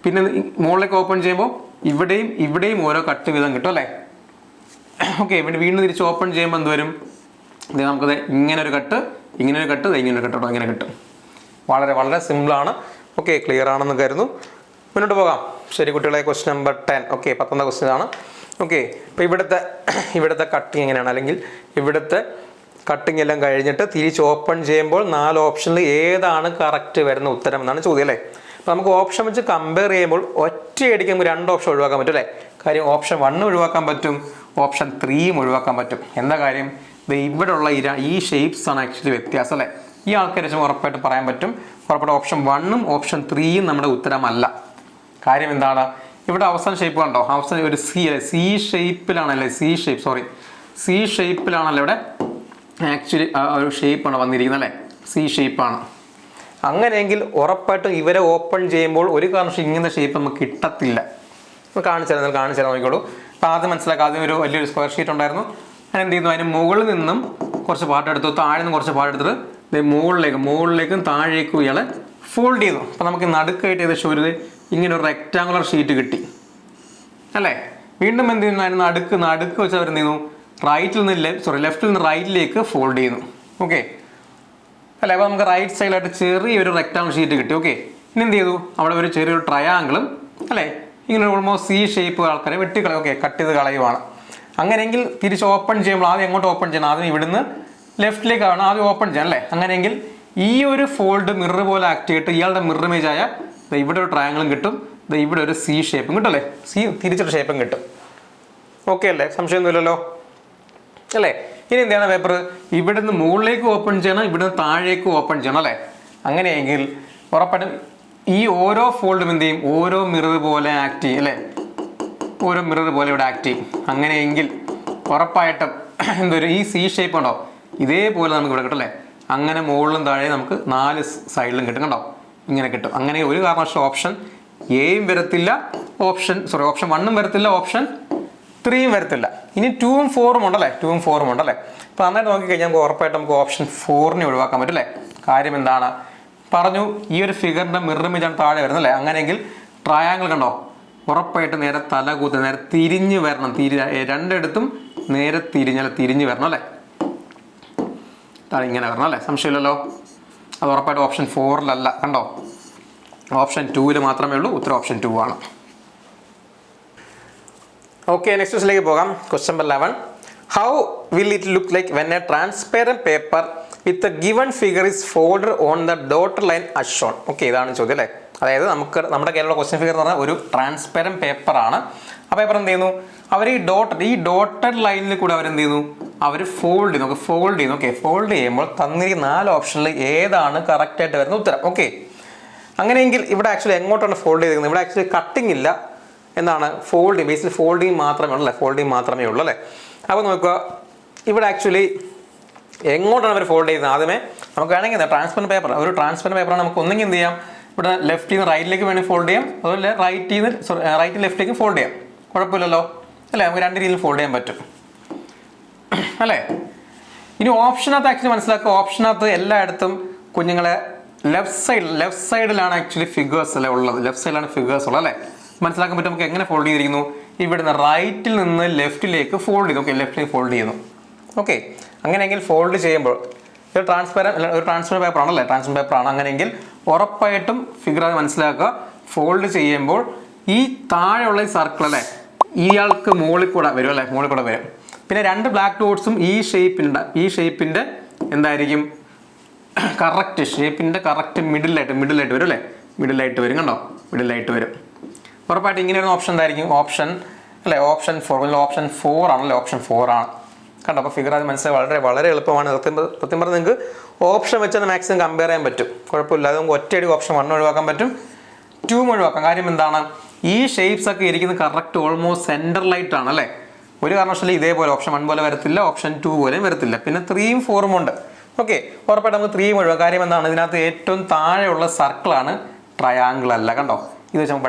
പിന്നെ മുകളിലേക്ക് ഓപ്പൺ ചെയ്യുമ്പോൾ ഇവിടെയും ഓരോ കട്ട് വീതം കിട്ടും അല്ലേ. ഓക്കെ, പിന്നെ വീണ്ടും തിരിച്ച് ഓപ്പൺ ചെയ്യുമ്പോൾ എന്ത് വരും, ഇത് നമുക്കത് ഇങ്ങനെ ഒരു കട്ട് ഇങ്ങനെ കിട്ടും. വളരെ വളരെ സിമ്പിളാണ്. ഓക്കെ, ക്ലിയർ ആണെന്ന് കരുതുന്നു. മുന്നോട്ട് പോകാം. ശരി കുട്ടികളെ, ക്വസ്റ്റ്യൻ നമ്പർ 10. ഓക്കെ, 10ാം ക്വസ്റ്റ്യൻ ആണ്. ഓക്കെ, അപ്പോൾ ഇവിടുത്തെ കട്ടിങ് എങ്ങനെയാണ്, അല്ലെങ്കിൽ ഇവിടുത്തെ കട്ടിങ് എല്ലാം കഴിഞ്ഞിട്ട് തിരിച്ച് ഓപ്പൺ ചെയ്യുമ്പോൾ 4 ഓപ്ഷനിൽ ഏതാണ് കറക്റ്റ് വരുന്ന ഉത്തരം എന്നാണ് ചോദ്യം അല്ലേ. അപ്പോൾ നമുക്ക് ഓപ്ഷൻ വെച്ച് കമ്പയർ ചെയ്യുമ്പോൾ ഒറ്റയടിക്ക് നമുക്ക് 2 ഓപ്ഷൻ ഒഴിവാക്കാൻ പറ്റും അല്ലേ. കാര്യം ഓപ്ഷൻ 1 ഒഴിവാക്കാൻ പറ്റും, ഓപ്ഷൻ 3 ഒഴിവാക്കാൻ പറ്റും. എന്താ കാര്യം, ഇവിടെ ഉള്ള ഈ ഷേപ്സ് ആണ് ആക്ച്വലി വ്യത്യാസം അല്ലേ. ഈ ആൾക്കാരെ വെച്ച് ഉറപ്പായിട്ട് പറയാൻ പറ്റും, ഉറപ്പായിട്ട് ഓപ്ഷൻ 1ഉം ഓപ്ഷൻ 3യും നമ്മുടെ ഉത്തരമല്ല. കാര്യം എന്താണ്, ഇവിടെ അവസാന ഷേപ്പ് കണ്ടോ, അവസാനം ഒരു സി അല്ലേ, സി ഷേപ്പിലാണല്ലേ ഇവിടെ ആക്ച്വലി ഒരു ഷേപ്പാണ് വന്നിരിക്കുന്നത് അല്ലേ, സി ഷേപ്പാണ്. അങ്ങനെയെങ്കിൽ ഉറപ്പായിട്ടും ഇവരെ ഓപ്പൺ ചെയ്യുമ്പോൾ ഒരു കാരണവശാലും ഇങ്ങനത്തെ ഷേപ്പ് നമുക്ക് കിട്ടത്തില്ല. കാണിച്ചു തരാം നോക്കിക്കോളൂ. അപ്പോൾ ആദ്യം മനസ്സിലാക്കുക, ആദ്യം ഒരു വലിയൊരു സ്ക്വയർ ഷീറ്റ് ഉണ്ടായിരുന്നു. ഞാൻ എന്ത് ചെയ്യുന്നു, അതിന് മുകളിൽ നിന്നും കുറച്ച് പാർട്ട് എടുത്തു, താഴെ നിന്നും കുറച്ച് പാർട്ട് എടുത്തിട്ട് മുകളിലേക്കും താഴേക്കും ഇയാളെ ഫോൾഡ് ചെയ്തു. അപ്പോൾ നമുക്ക് നടുക്കായിട്ട് ഏകദേശം ഇങ്ങനെ ഒരു റെക്റ്റാങ്കുലർ ഷീറ്റ് കിട്ടി അല്ലേ. വീണ്ടും എന്ത് ചെയ്യുന്നു, അതിന് നടുക്ക് വെച്ച് അവർ എന്ത് ചെയ്യുന്നു, ലെഫ്റ്റിൽ നിന്ന് റൈറ്റിലേക്ക് ഫോൾഡ് ചെയ്യുന്നു. ഓക്കെ അല്ലേ. അപ്പോൾ നമുക്ക് റൈറ്റ് സൈഡിലായിട്ട് ചെറിയൊരു റെക്റ്റാങ്കുലർ ഷീറ്റ് കിട്ടി. ഓക്കെ, ഇനി എന്ത് ചെയ്തു, അവിടെ ഒരു ചെറിയൊരു ട്രയാങ്കിളും അല്ലേ, ഇങ്ങനെ ഓൾമോസ്റ്റ് സി ഷേപ്പ് ആൾക്കാരെ വെട്ടിക്കളയും. ഓക്കെ, കട്ട് ചെയ്ത് കളയുവാണ്. അങ്ങനെയെങ്കിൽ തിരിച്ച് ഓപ്പൺ ചെയ്യുമ്പോൾ ആദ്യം എങ്ങോട്ട് ഓപ്പൺ ചെയ്യണം, ആദ്യം ഇവിടുന്ന് ലെഫ്റ്റിലേക്കാണ് ആദ്യം ഓപ്പൺ ചെയ്യാം അല്ലേ. അങ്ങനെയെങ്കിൽ ഈ ഒരു ഫോൾഡ് മിറർ പോലെ ആക്ട് ചെയ്തിട്ട് ഇയാളുടെ മിറർ ഇമേജ് ആയ ഇവിടെ ഒരു ട്രയാങ്കിളും കിട്ടും, ഇവിടെ ഒരു സി ഷേപ്പും കിട്ടും അല്ലേ, സി തിരിച്ചൊരു ഷേപ്പും കിട്ടും. ഓക്കെ അല്ലേ, സംശയമൊന്നുമില്ലല്ലോ അല്ലേ. ഇനി എന്താണ് പേപ്പർ ഇവിടുന്ന് മുകളിലേക്ക് ഓപ്പൺ ചെയ്യണം, ഇവിടുന്ന് താഴേക്ക് ഓപ്പൺ ചെയ്യണം അല്ലേ. അങ്ങനെയെങ്കിൽ ഉറപ്പായിട്ടും ഈ ഓരോ ഫോൾഡും എന്ത് ചെയ്യും, ഓരോ മിറർ പോലെ ആക്ട് ചെയ്യും അല്ലേ, ഓരോ മിറർ പോലെ ഇവിടെ ആക്ട് ചെയ്യും. അങ്ങനെയെങ്കിൽ ഉറപ്പായിട്ടും ഈ സി ഷേപ്പ് ഉണ്ടോ, ഇതേപോലെ നമുക്ക് ഇവിടെ കിട്ടും അല്ലേ. അങ്ങനെ മുകളിലും താഴെ നമുക്ക് 4 സൈഡിലും കിട്ടും കണ്ടോ, ഇങ്ങനെ കിട്ടും. അങ്ങനെ ഒരു കാരണവശാലും ഓപ്ഷൻ എയും വരത്തില്ല, ഓപ്ഷൻ 1ഉം വരത്തില്ല, ഓപ്ഷൻ 3യും വരത്തില്ല. ഇനി 2ഉം 4ഉം ഉണ്ടല്ലേ, അപ്പോൾ നന്നായിട്ട് നോക്കിക്കഴിഞ്ഞാൽ നമുക്ക് ഉറപ്പായിട്ട് നമുക്ക് ഓപ്ഷൻ 4നെ ഒഴിവാക്കാൻ പറ്റും അല്ലേ. കാര്യം എന്താണ് പറഞ്ഞു, ഈ ഒരു ഫിഗറിൻ്റെ മിറർ ഇമേജാണ് താഴെ വരുന്നത് അല്ലേ. അങ്ങനെയെങ്കിൽ ട്രയാങ്കിൾ കണ്ടോ, ഉറപ്പായിട്ട് നേരെ നേരെ തിരിഞ്ഞ് വരണം, രണ്ടിടത്തും നേരെ തിരിഞ്ഞ് വരണം അല്ലേ, ഇങ്ങനെ വരണം അല്ലേ, സംശയമില്ലല്ലോ. അത് ഉറപ്പായിട്ട് ഓപ്ഷൻ 4ലല്ല കണ്ടോ, ഓപ്ഷൻ 2ൽ മാത്രമേ ഉള്ളൂ. ഉത്തരം ഓപ്ഷൻ 2 ആണ്. ഓക്കെ, നെക്സ്റ്റ് ക്വസ്റ്റിലേക്ക് പോകാം. Question number 11. How will it look like when a transparent paper with a given figure is folded on the dotted line as shown. Okay, ഇതാണ് ചോദ്യം അല്ലേ. അതായത് നമ്മുടെ കയ്യിലുള്ള ക്വസ്റ്റ്യൻ ഫിഗർ എന്ന് പറഞ്ഞാൽ ഒരു ട്രാൻസ്പെറൻറ്റ് പേപ്പറാണ്. ആ പേപ്പർ എന്ത് ചെയ്യുന്നു, അവർ ഈ ഡോട്ടഡ് ലൈനിൽ കൂടെ അവരെന്ത് ചെയ്യുന്നു, അവർ ഫോൾഡ് ചെയ്യുന്നു. ഓക്കെ, ഫോൾഡ് ചെയ്യുമ്പോൾ തന്നിരിക്കുന്ന 4 ഓപ്ഷനിൽ ഏതാണ് കറക്റ്റായിട്ട് വരുന്ന ഉത്തരം. ഓക്കെ, അങ്ങനെയെങ്കിൽ ഇവിടെ ആക്ച്വലി എങ്ങോട്ടാണ് ഫോൾഡ് ചെയ്തിരിക്കുന്നത്, ഇവിടെ ആക്ച്വലി കട്ടിങ് ഇല്ല, എന്താണ് ബേസിൽ ഫോൾഡിങ് മാത്രമേ ഉള്ളൂ അല്ലേ. അപ്പോൾ നോക്കുക, ഇവിടെ ആക്ച്വലി എങ്ങോട്ടാണ് അവർ ഫോൾഡ് ചെയ്യുന്നത്. ആദ്യമേ നമുക്ക് വേണമെങ്കിൽ ട്രാൻസ്പെറൻറ്റ് പേപ്പറാണ്, നമുക്ക് ഒന്നെങ്കിൽ എന്ത് ചെയ്യാം, ഇവിടെ ലെഫ്റ്റിൽ നിന്ന് റൈറ്റിലേക്ക് വേണമെങ്കിൽ ഫോൾഡ് ചെയ്യാം, അതുപോലെ റൈറ്റ് ലെഫ്റ്റിലേക്ക് ഫോൾഡ് ചെയ്യാം, കുഴപ്പമില്ലല്ലോ അല്ലേ. നമുക്ക് 2 രീതിയിൽ ഫോൾഡ് ചെയ്യാൻ പറ്റും അല്ലേ. ഇനി ഓപ്ഷനകത്ത് ആക്ച്വലി മനസ്സിലാക്കുക, ഓപ്ഷനകത്ത് എല്ലായിടത്തും കുഞ്ഞുങ്ങളെ ലെഫ്റ്റ് സൈഡിലാണ് ആക്ച്വലി ഫിഗേഴ്സ് അല്ലേ ഉള്ളത്, അല്ലേ. മനസ്സിലാക്കാൻ പറ്റും നമുക്ക് എങ്ങനെ ഫോൾഡ് ചെയ്തിരിക്കുന്നു, ഇവിടുന്ന് റൈറ്റിൽ നിന്ന് ലെഫ്റ്റിലേക്ക് ഫോൾഡ് ചെയ്തു. ഓക്കെ, ലെഫ്റ്റിലേക്ക് ഫോൾഡ് ചെയ്യുന്നു. ഓക്കെ, അങ്ങനെയെങ്കിൽ ഫോൾഡ് ചെയ്യുമ്പോൾ ഒരു ട്രാൻസ്പെറൻറ്റ് പേപ്പറാണ്. അങ്ങനെയെങ്കിൽ ഉറപ്പായിട്ടും ഫിഗർ അത് മനസ്സിലാക്കുക, ഫോൾഡ് ചെയ്യുമ്പോൾ ഈ താഴെയുള്ള ഈ സർക്കിൾ അല്ലേ, ഇയാൾക്ക് മുകളിൽ കൂടെ വരും. പിന്നെ 2 ബ്ലാക്ക് ഡോട്ട്സും ഈ ഷേപ്പിൻ്റെ എന്തായിരിക്കും, കറക്റ്റ് മിഡിലായിട്ട് വരും അല്ലേ, മിഡിലായിട്ട് വരും. ഉറപ്പായിട്ട് ഇങ്ങനെ ഒരു ഓപ്ഷൻ എന്തായിരിക്കും, ഓപ്ഷൻ 4 ആണല്ലേ, ഓപ്ഷൻ 4 ആണ് കണ്ടോ. അപ്പോൾ ഫിഗർ അത് മനസ്സിലായി വളരെ എളുപ്പമാണ്. സത്യം പറഞ്ഞാൽ നിങ്ങൾക്ക് ഓപ്ഷൻ വെച്ചാൽ മാക്സിമം കമ്പയർ ചെയ്യാൻ പറ്റും, കുഴപ്പമില്ല. അത് നമുക്ക് ഒറ്റയടി ഓപ്ഷൻ 1 ഒഴിവാക്കാൻ പറ്റും, 2 ഒഴിവാക്കാം. കാര്യം എന്താണ്, ഈ ഷേപ്സ് ഒക്കെ ഇരിക്കുന്നത് കറക്റ്റ് ഓൾമോസ്റ്റ് സെൻറ്ററിലായിട്ടാണ് അല്ലേ. ഒരു കാരണവശാലും ഇതേപോലെ ഓപ്ഷൻ 1 പോലെ വരത്തില്ല, ഓപ്ഷൻ 2 പോലെയും വരത്തില്ല. പിന്നെ 3ഉം 4ഉം ഉണ്ട്. ഓക്കെ, ഉറപ്പായിട്ട് നമുക്ക് 3 ഒഴിവാക്കാം. കാര്യം എന്താണ്, ഇതിനകത്ത് ഏറ്റവും താഴെയുള്ള സർക്കിളാണ്, ട്രയാങ്കിൾ അല്ല. കണ്ടോ, ഇത് വെച്ച് നമുക്ക്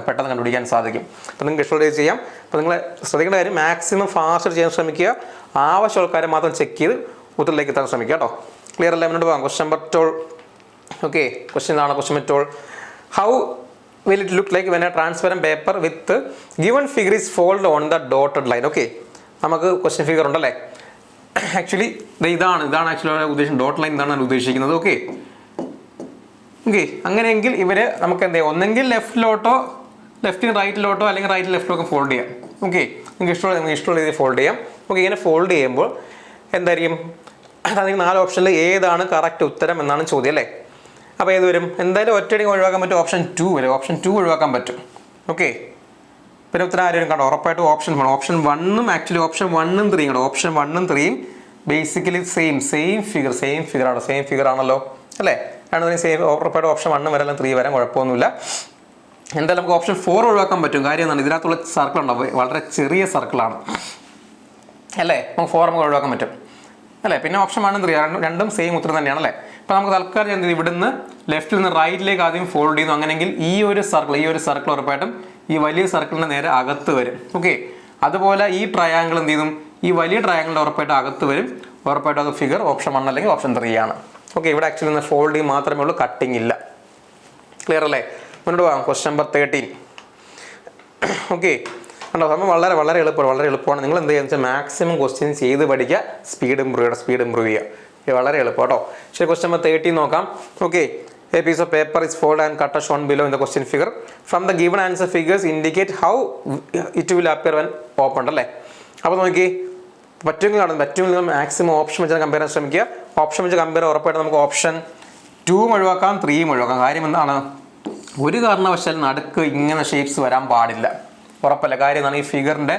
പെട്ടെന്ന് കണ്ടുപിടിക്കാൻ സാധിക്കും. അപ്പോൾ നിങ്ങൾക്ക് വിഷ്വലൈസ് ചെയ്യാം. അപ്പോൾ നിങ്ങൾ ശ്രദ്ധിക്കേണ്ട കാര്യം, മാക്സിമം ഫാസ്റ്റ് ചെയ്യാൻ ശ്രമിക്കുക. ആവശ്യമുള്ള കാര്യം മാത്രം ചെക്ക് ചെയ്ത് ഉത്തരത്തിലേക്ക് എത്താൻ ശ്രമിക്കുക കേട്ടോ. ക്ലിയർ അല്ലേ? മുന്നോട്ട് പോകാം. Question number 12. ഓക്കെ, ക്വസ്റ്റ്യൻ ആണ് question number 12. How will it look like when a transparent paper with given figure is folded on the dotted line? Okay, നമുക്ക് ക്വസ്റ്റ്യൻ ഫിഗർ ഉണ്ടല്ലേ. ആക്ച്വലി ഇതാണ് ആക്ച്വലി ഉദ്ദേശിക്കുന്നത്. ഡോട്ട് ലൈൻ ഇതാണ് ഉദ്ദേശിക്കുന്നത്. Okay, അങ്ങനെയെങ്കിൽ ഇവർ നമുക്ക് എന്ത് ചെയ്യാം, ഒന്നെങ്കിൽ ലെഫ്റ്റിന് റൈറ്റിലോട്ടോ അല്ലെങ്കിൽ റൈറ്റിൽ ലെഫ്റ്റിലോട്ടോ ഫോൾഡ് ചെയ്യാം. ഓക്കെ, നിങ്ങൾക്ക് ഇഷ്ടമുള്ള രീതിയിൽ ഫോൾഡ് ചെയ്യാം. ഓക്കെ, ഇങ്ങനെ ഫോൾഡ് ചെയ്യുമ്പോൾ എന്തായിരിക്കും, അതായത് 4 ഓപ്ഷനിൽ ഏതാണ് കറക്റ്റ് ഉത്തരം എന്നാണ് ചോദ്യം അല്ലേ. അപ്പോൾ ഏത് വരും, എന്തായാലും ഒറ്റയടിക്ക് ഒഴിവാക്കാൻ പറ്റും, ഓപ്ഷൻ 2 വരും. ഓപ്ഷൻ 2 ഒഴിവാക്കാൻ പറ്റും. ഓക്കെ, പിന്നെ ഉത്തരം ആരും കണ്ടോ, ഉറപ്പായിട്ടും ഓപ്ഷൻ 1. ഓപ്ഷൻ 1ഉം ആക്ച്വലി ഓപ്ഷൻ 1ഉം 3ഉം കണ്ടോ, ഓപ്ഷൻ 1ഉം 3ഉം ബേസിക്കലി സെയിം ഫിഗർ ആണല്ലോ അല്ലേ. രണ്ടും സെയിം, ഉറപ്പായിട്ടും ഓപ്ഷൻ 1 വരാൻ 3 വരാൻ കുഴപ്പമൊന്നുമില്ല. എന്തായാലും നമുക്ക് ഓപ്ഷൻ 4 ഒഴിവാക്കാൻ പറ്റും. കാര്യം എന്താണ്, ഇതിനകത്തുള്ള സർക്കിൾ ഉണ്ടാവും, വളരെ ചെറിയ സർക്കിളാണ് അല്ലേ. നമുക്ക് 4 നമുക്ക് ഒഴിവാക്കാൻ പറ്റും അല്ലേ. പിന്നെ ഓപ്ഷൻ 1ഉം 3 രണ്ടും സെയിം ഉത്തരം തന്നെയാണ് അല്ലേ. അപ്പോൾ നമുക്ക് തൽക്കാലം എന്ത് ചെയ്യും, ഇവിടുന്ന് ലെഫ്റ്റിൽ നിന്ന് റൈറ്റിലേക്ക് ആദ്യം ഫോൾഡ് ചെയ്യുന്നു. അങ്ങനെയെങ്കിൽ ഈ ഒരു സർക്കിൾ ഉറപ്പായിട്ടും ഈ വലിയ സർക്കിളിൻ്റെ നേരെ അകത്ത് വരും. ഓക്കെ, അതുപോലെ ഈ ട്രയാങ്കിൾ എന്ത് ചെയ്യും, ഈ വലിയ ട്രയാങ്കിളിൻ്റെ ഉറപ്പായിട്ട് അകത്ത് വരും. ഉറപ്പായിട്ടും അത് ഫിഗർ ഓപ്ഷൻ 1 അല്ലെങ്കിൽ ഓപ്ഷൻ 3 ആണ്. ഓക്കെ, ഇവിടെ ആക്ച്വലി നിന്ന് ഫോൾഡിങ് മാത്രമേ ഉള്ളൂ, കട്ടിങ് ഇല്ല. ക്ലിയർ അല്ലേ? മുന്നോട്ട് പോകാം. Question number 13. ഓക്കെ, കണ്ടോ, നമ്മൾ വളരെ എളുപ്പമാണ്. നിങ്ങൾ എന്ത് ചെയ്യുക, മാക്സിമം ക്വസ്റ്റ്യൻ ചെയ്ത് പഠിക്കുക, സ്പീഡ് ഇമ്പ്രൂവ് ചെയ്യുക. വളരെ എളുപ്പം കേട്ടോ. ശരി, ക്വസ്റ്റ്യൻ നമ്പർ 13 നോക്കാം. Okay, a piece of paper is folded and cut as shown below in the question figure. From the given answer figures indicate how it will appear when opened അല്ലേ. അപ്പോൾ നോക്കി, പറ്റുമെങ്കിൽ മാക്സിമം ഓപ്ഷൻ വെച്ച് compare ചെയ്യാൻ ശ്രമിക്കുക. Option വെച്ച് compare ഉറപ്പായിട്ട് നമുക്ക് ഓപ്ഷൻ 2ഉം ഒഴിവാക്കാം, 3ഉം ഒഴിവാക്കാം. കാര്യം എന്താണ്, ഒരു കാരണവശാലും നടുക്ക് ഇങ്ങനെ ഷേപ്സ് വരാൻ പാടില്ല. ഉറപ്പല്ല. കാര്യം എന്താണ്, ഈ ഫിഗറിൻ്റെ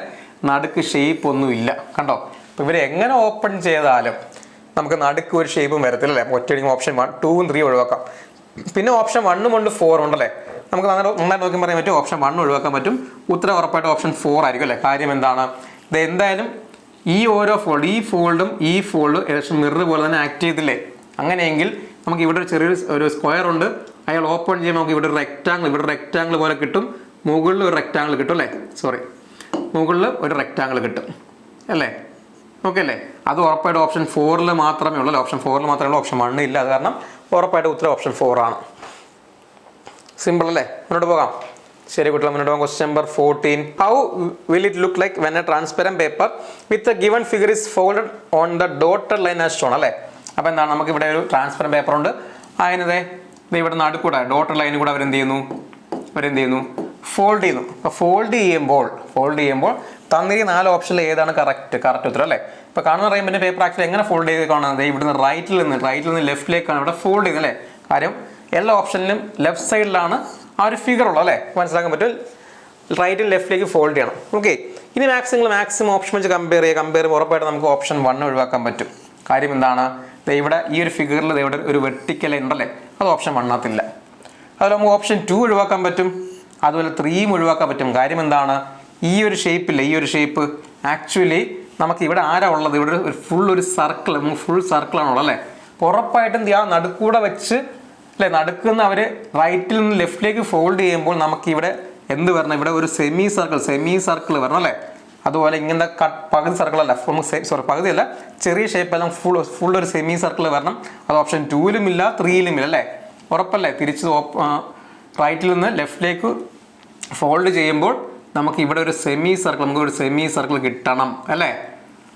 നടുക്ക് ഷേപ്പ് ഒന്നും ഇല്ല. കണ്ടോ, അപ്പോൾ ഇവർ എങ്ങനെ ഓപ്പൺ ചെയ്താലും നമുക്ക് നടുക്ക് ഒരു ഷേപ്പും വരത്തില്ല അല്ലേ. ഒറ്റയടിക്കും ഓപ്ഷൻ 1, 2ഉം 3ഉം ഒഴിവാക്കാം. പിന്നെ ഓപ്ഷൻ 1ഉം ഉണ്ട്, 4ഉം ഉണ്ടല്ലേ. നമുക്ക് നന്നായിട്ട് നോക്കി പറയാൻ പറ്റും, ഓപ്ഷൻ 1 ഒഴിവാക്കാൻ പറ്റും. ഉത്തരം ഉറപ്പായിട്ട് ഓപ്ഷൻ 4 ആയിരിക്കും അല്ലേ. കാര്യം എന്താണ്, ഇത് എന്തായാലും ഈ ഓരോ ഫോൾഡ്, ഈ ഫോൾഡും ഏകദേശം മിറർ പോലെ തന്നെ ആക്ട് ചെയ്തില്ലേ. അങ്ങനെയെങ്കിൽ നമുക്ക് ഇവിടെ ഒരു സ്ക്വയർ ഉണ്ട്, അയാൾ ഓപ്പൺ ചെയ്യുമ്പോൾ നമുക്ക് ഇവിടെ റെക്റ്റാങ്കിൾ പോലെ കിട്ടും, മുകളിൽ ഒരു റെക്റ്റാങ്കിൾ കിട്ടും അല്ലേ. മുകളിൽ ഒരു റെക്റ്റാങ്കിൾ കിട്ടും അല്ലേ. ഓക്കെ അല്ലേ, അത് ഉറപ്പായിട്ട് ഓപ്ഷൻ 4 മാത്രമേ ഉള്ളൂ. ഓപ്ഷൻ 4 മാത്രമേ ഉള്ളൂ, ഓപ്ഷൻ 1 ഇല്ല. അത് കാരണം ഉറപ്പായിട്ട് ഉത്തരം ഓപ്ഷൻ 4 ആണ്. സിമ്പിൾ അല്ലേ. മുന്നോട്ട് പോകാം. ശരി കുട്ടികൾ, മുന്നോട്ട് പോകാം. Question number 14. How will it look like when A transparent paper with a given figure is folded on the dotted line as shown അല്ലേ. അപ്പോൾ എന്താണ്, നമുക്ക് ഇവിടെ ഒരു ട്രാൻസ്പെറന്റ് പേപ്പർ ഉണ്ട്, അതിനതെ ഇവിടെ നടുക്കൂടെ ഡോട്ടഡ് ലൈനിൽ കൂടെ അവരെന്ത് ചെയ്യുന്നു, ഫോൾഡ് ചെയ്യുന്നു. അപ്പോൾ ഫോൾഡ് ചെയ്യുമ്പോൾ തന്നിരിക്കുന്ന 4 ഓപ്ഷനിൽ ഏതാണ് കറക്റ്റ് ഉത്തരം അല്ലേ. ഇപ്പോൾ കാണുന്ന പറയുമ്പോൾ പിന്നെ പേപ്പർ ആക്ച്വലി എങ്ങനെ ഫോൾഡ് ചെയ്ത് കാണുന്നത്, ഇവിടുന്ന് റൈറ്റിൽ നിന്ന് ലെഫ്റ്റിലേക്കാണ് ഇവിടെ ഫോൾഡ് ചെയ്യുന്നത് അല്ലേ. കാര്യം എല്ലാ ഓപ്ഷനിലും ലെഫ്റ്റ് സൈഡിലാണ് ആ ഒരു ഫിഗർ ഉള്ളത് അല്ലേ. മനസ്സിലാക്കാൻ പറ്റും, റൈറ്റിൽ ലെഫ്റ്റിലേക്ക് ഫോൾഡ് ചെയ്യണം. ഓക്കെ, ഇനി മാക്സിമം ഓപ്ഷൻ വെച്ച് കമ്പയർ ചെയ്യുമ്പോൾ ഉറപ്പായിട്ട് നമുക്ക് ഓപ്ഷൻ 1 ഒഴിവാക്കാൻ പറ്റും. കാര്യം എന്താണ്, ഇവിടെ ഈ ഒരു ഫിഗറിൽ ഇവിടെ ഒരു വെർട്ടിക്കൽ ലൈൻ ഉണ്ടല്ലേ, അത് ഓപ്ഷൻ 1-ത്തില്ല. അതുപോലെ നമുക്ക് ഓപ്ഷൻ 2 ഒഴിവാക്കാൻ പറ്റും, അതുപോലെ 3ഉം ഒഴിവാക്കാൻ പറ്റും. കാര്യം എന്താണ്, ഈ ഒരു ഷേപ്പ് ആക്ച്വലി നമുക്ക് ഇവിടെ ആരാ ഉള്ളത്, ഇവിടെ ഒരു ഫുൾ സർക്കിളാണുള്ളത് അല്ലേ. ഉറപ്പായിട്ടും ആ നടുക്കൂടെ വെച്ച് അല്ലേ, നടുക്കുന്ന അവർ റൈറ്റിൽ നിന്ന് ലെഫ്റ്റിലേക്ക് ഫോൾഡ് ചെയ്യുമ്പോൾ നമുക്ക് ഇവിടെ എന്ത് വരണം, ഇവിടെ ഒരു സെമി സർക്കിൾ വരണം അല്ലേ. അതുപോലെ ഇങ്ങനത്തെ പകുതി സർക്കിളല്ല, പകുതിയല്ല, ചെറിയ ഷേപ്പെല്ലാം ഫുൾ ഒരു സെമി സർക്കിൾ വരണം. അത് ഓപ്ഷൻ 2ലും ഇല്ല, 3ലും ഇല്ല അല്ലേ. ഉറപ്പല്ലേ. തിരിച്ച് റൈറ്റിൽ നിന്ന് ലെഫ്റ്റിലേക്ക് ഫോൾഡ് ചെയ്യുമ്പോൾ നമുക്ക് ഇവിടെ ഒരു സെമി സർക്കിൾ കിട്ടണം അല്ലേ.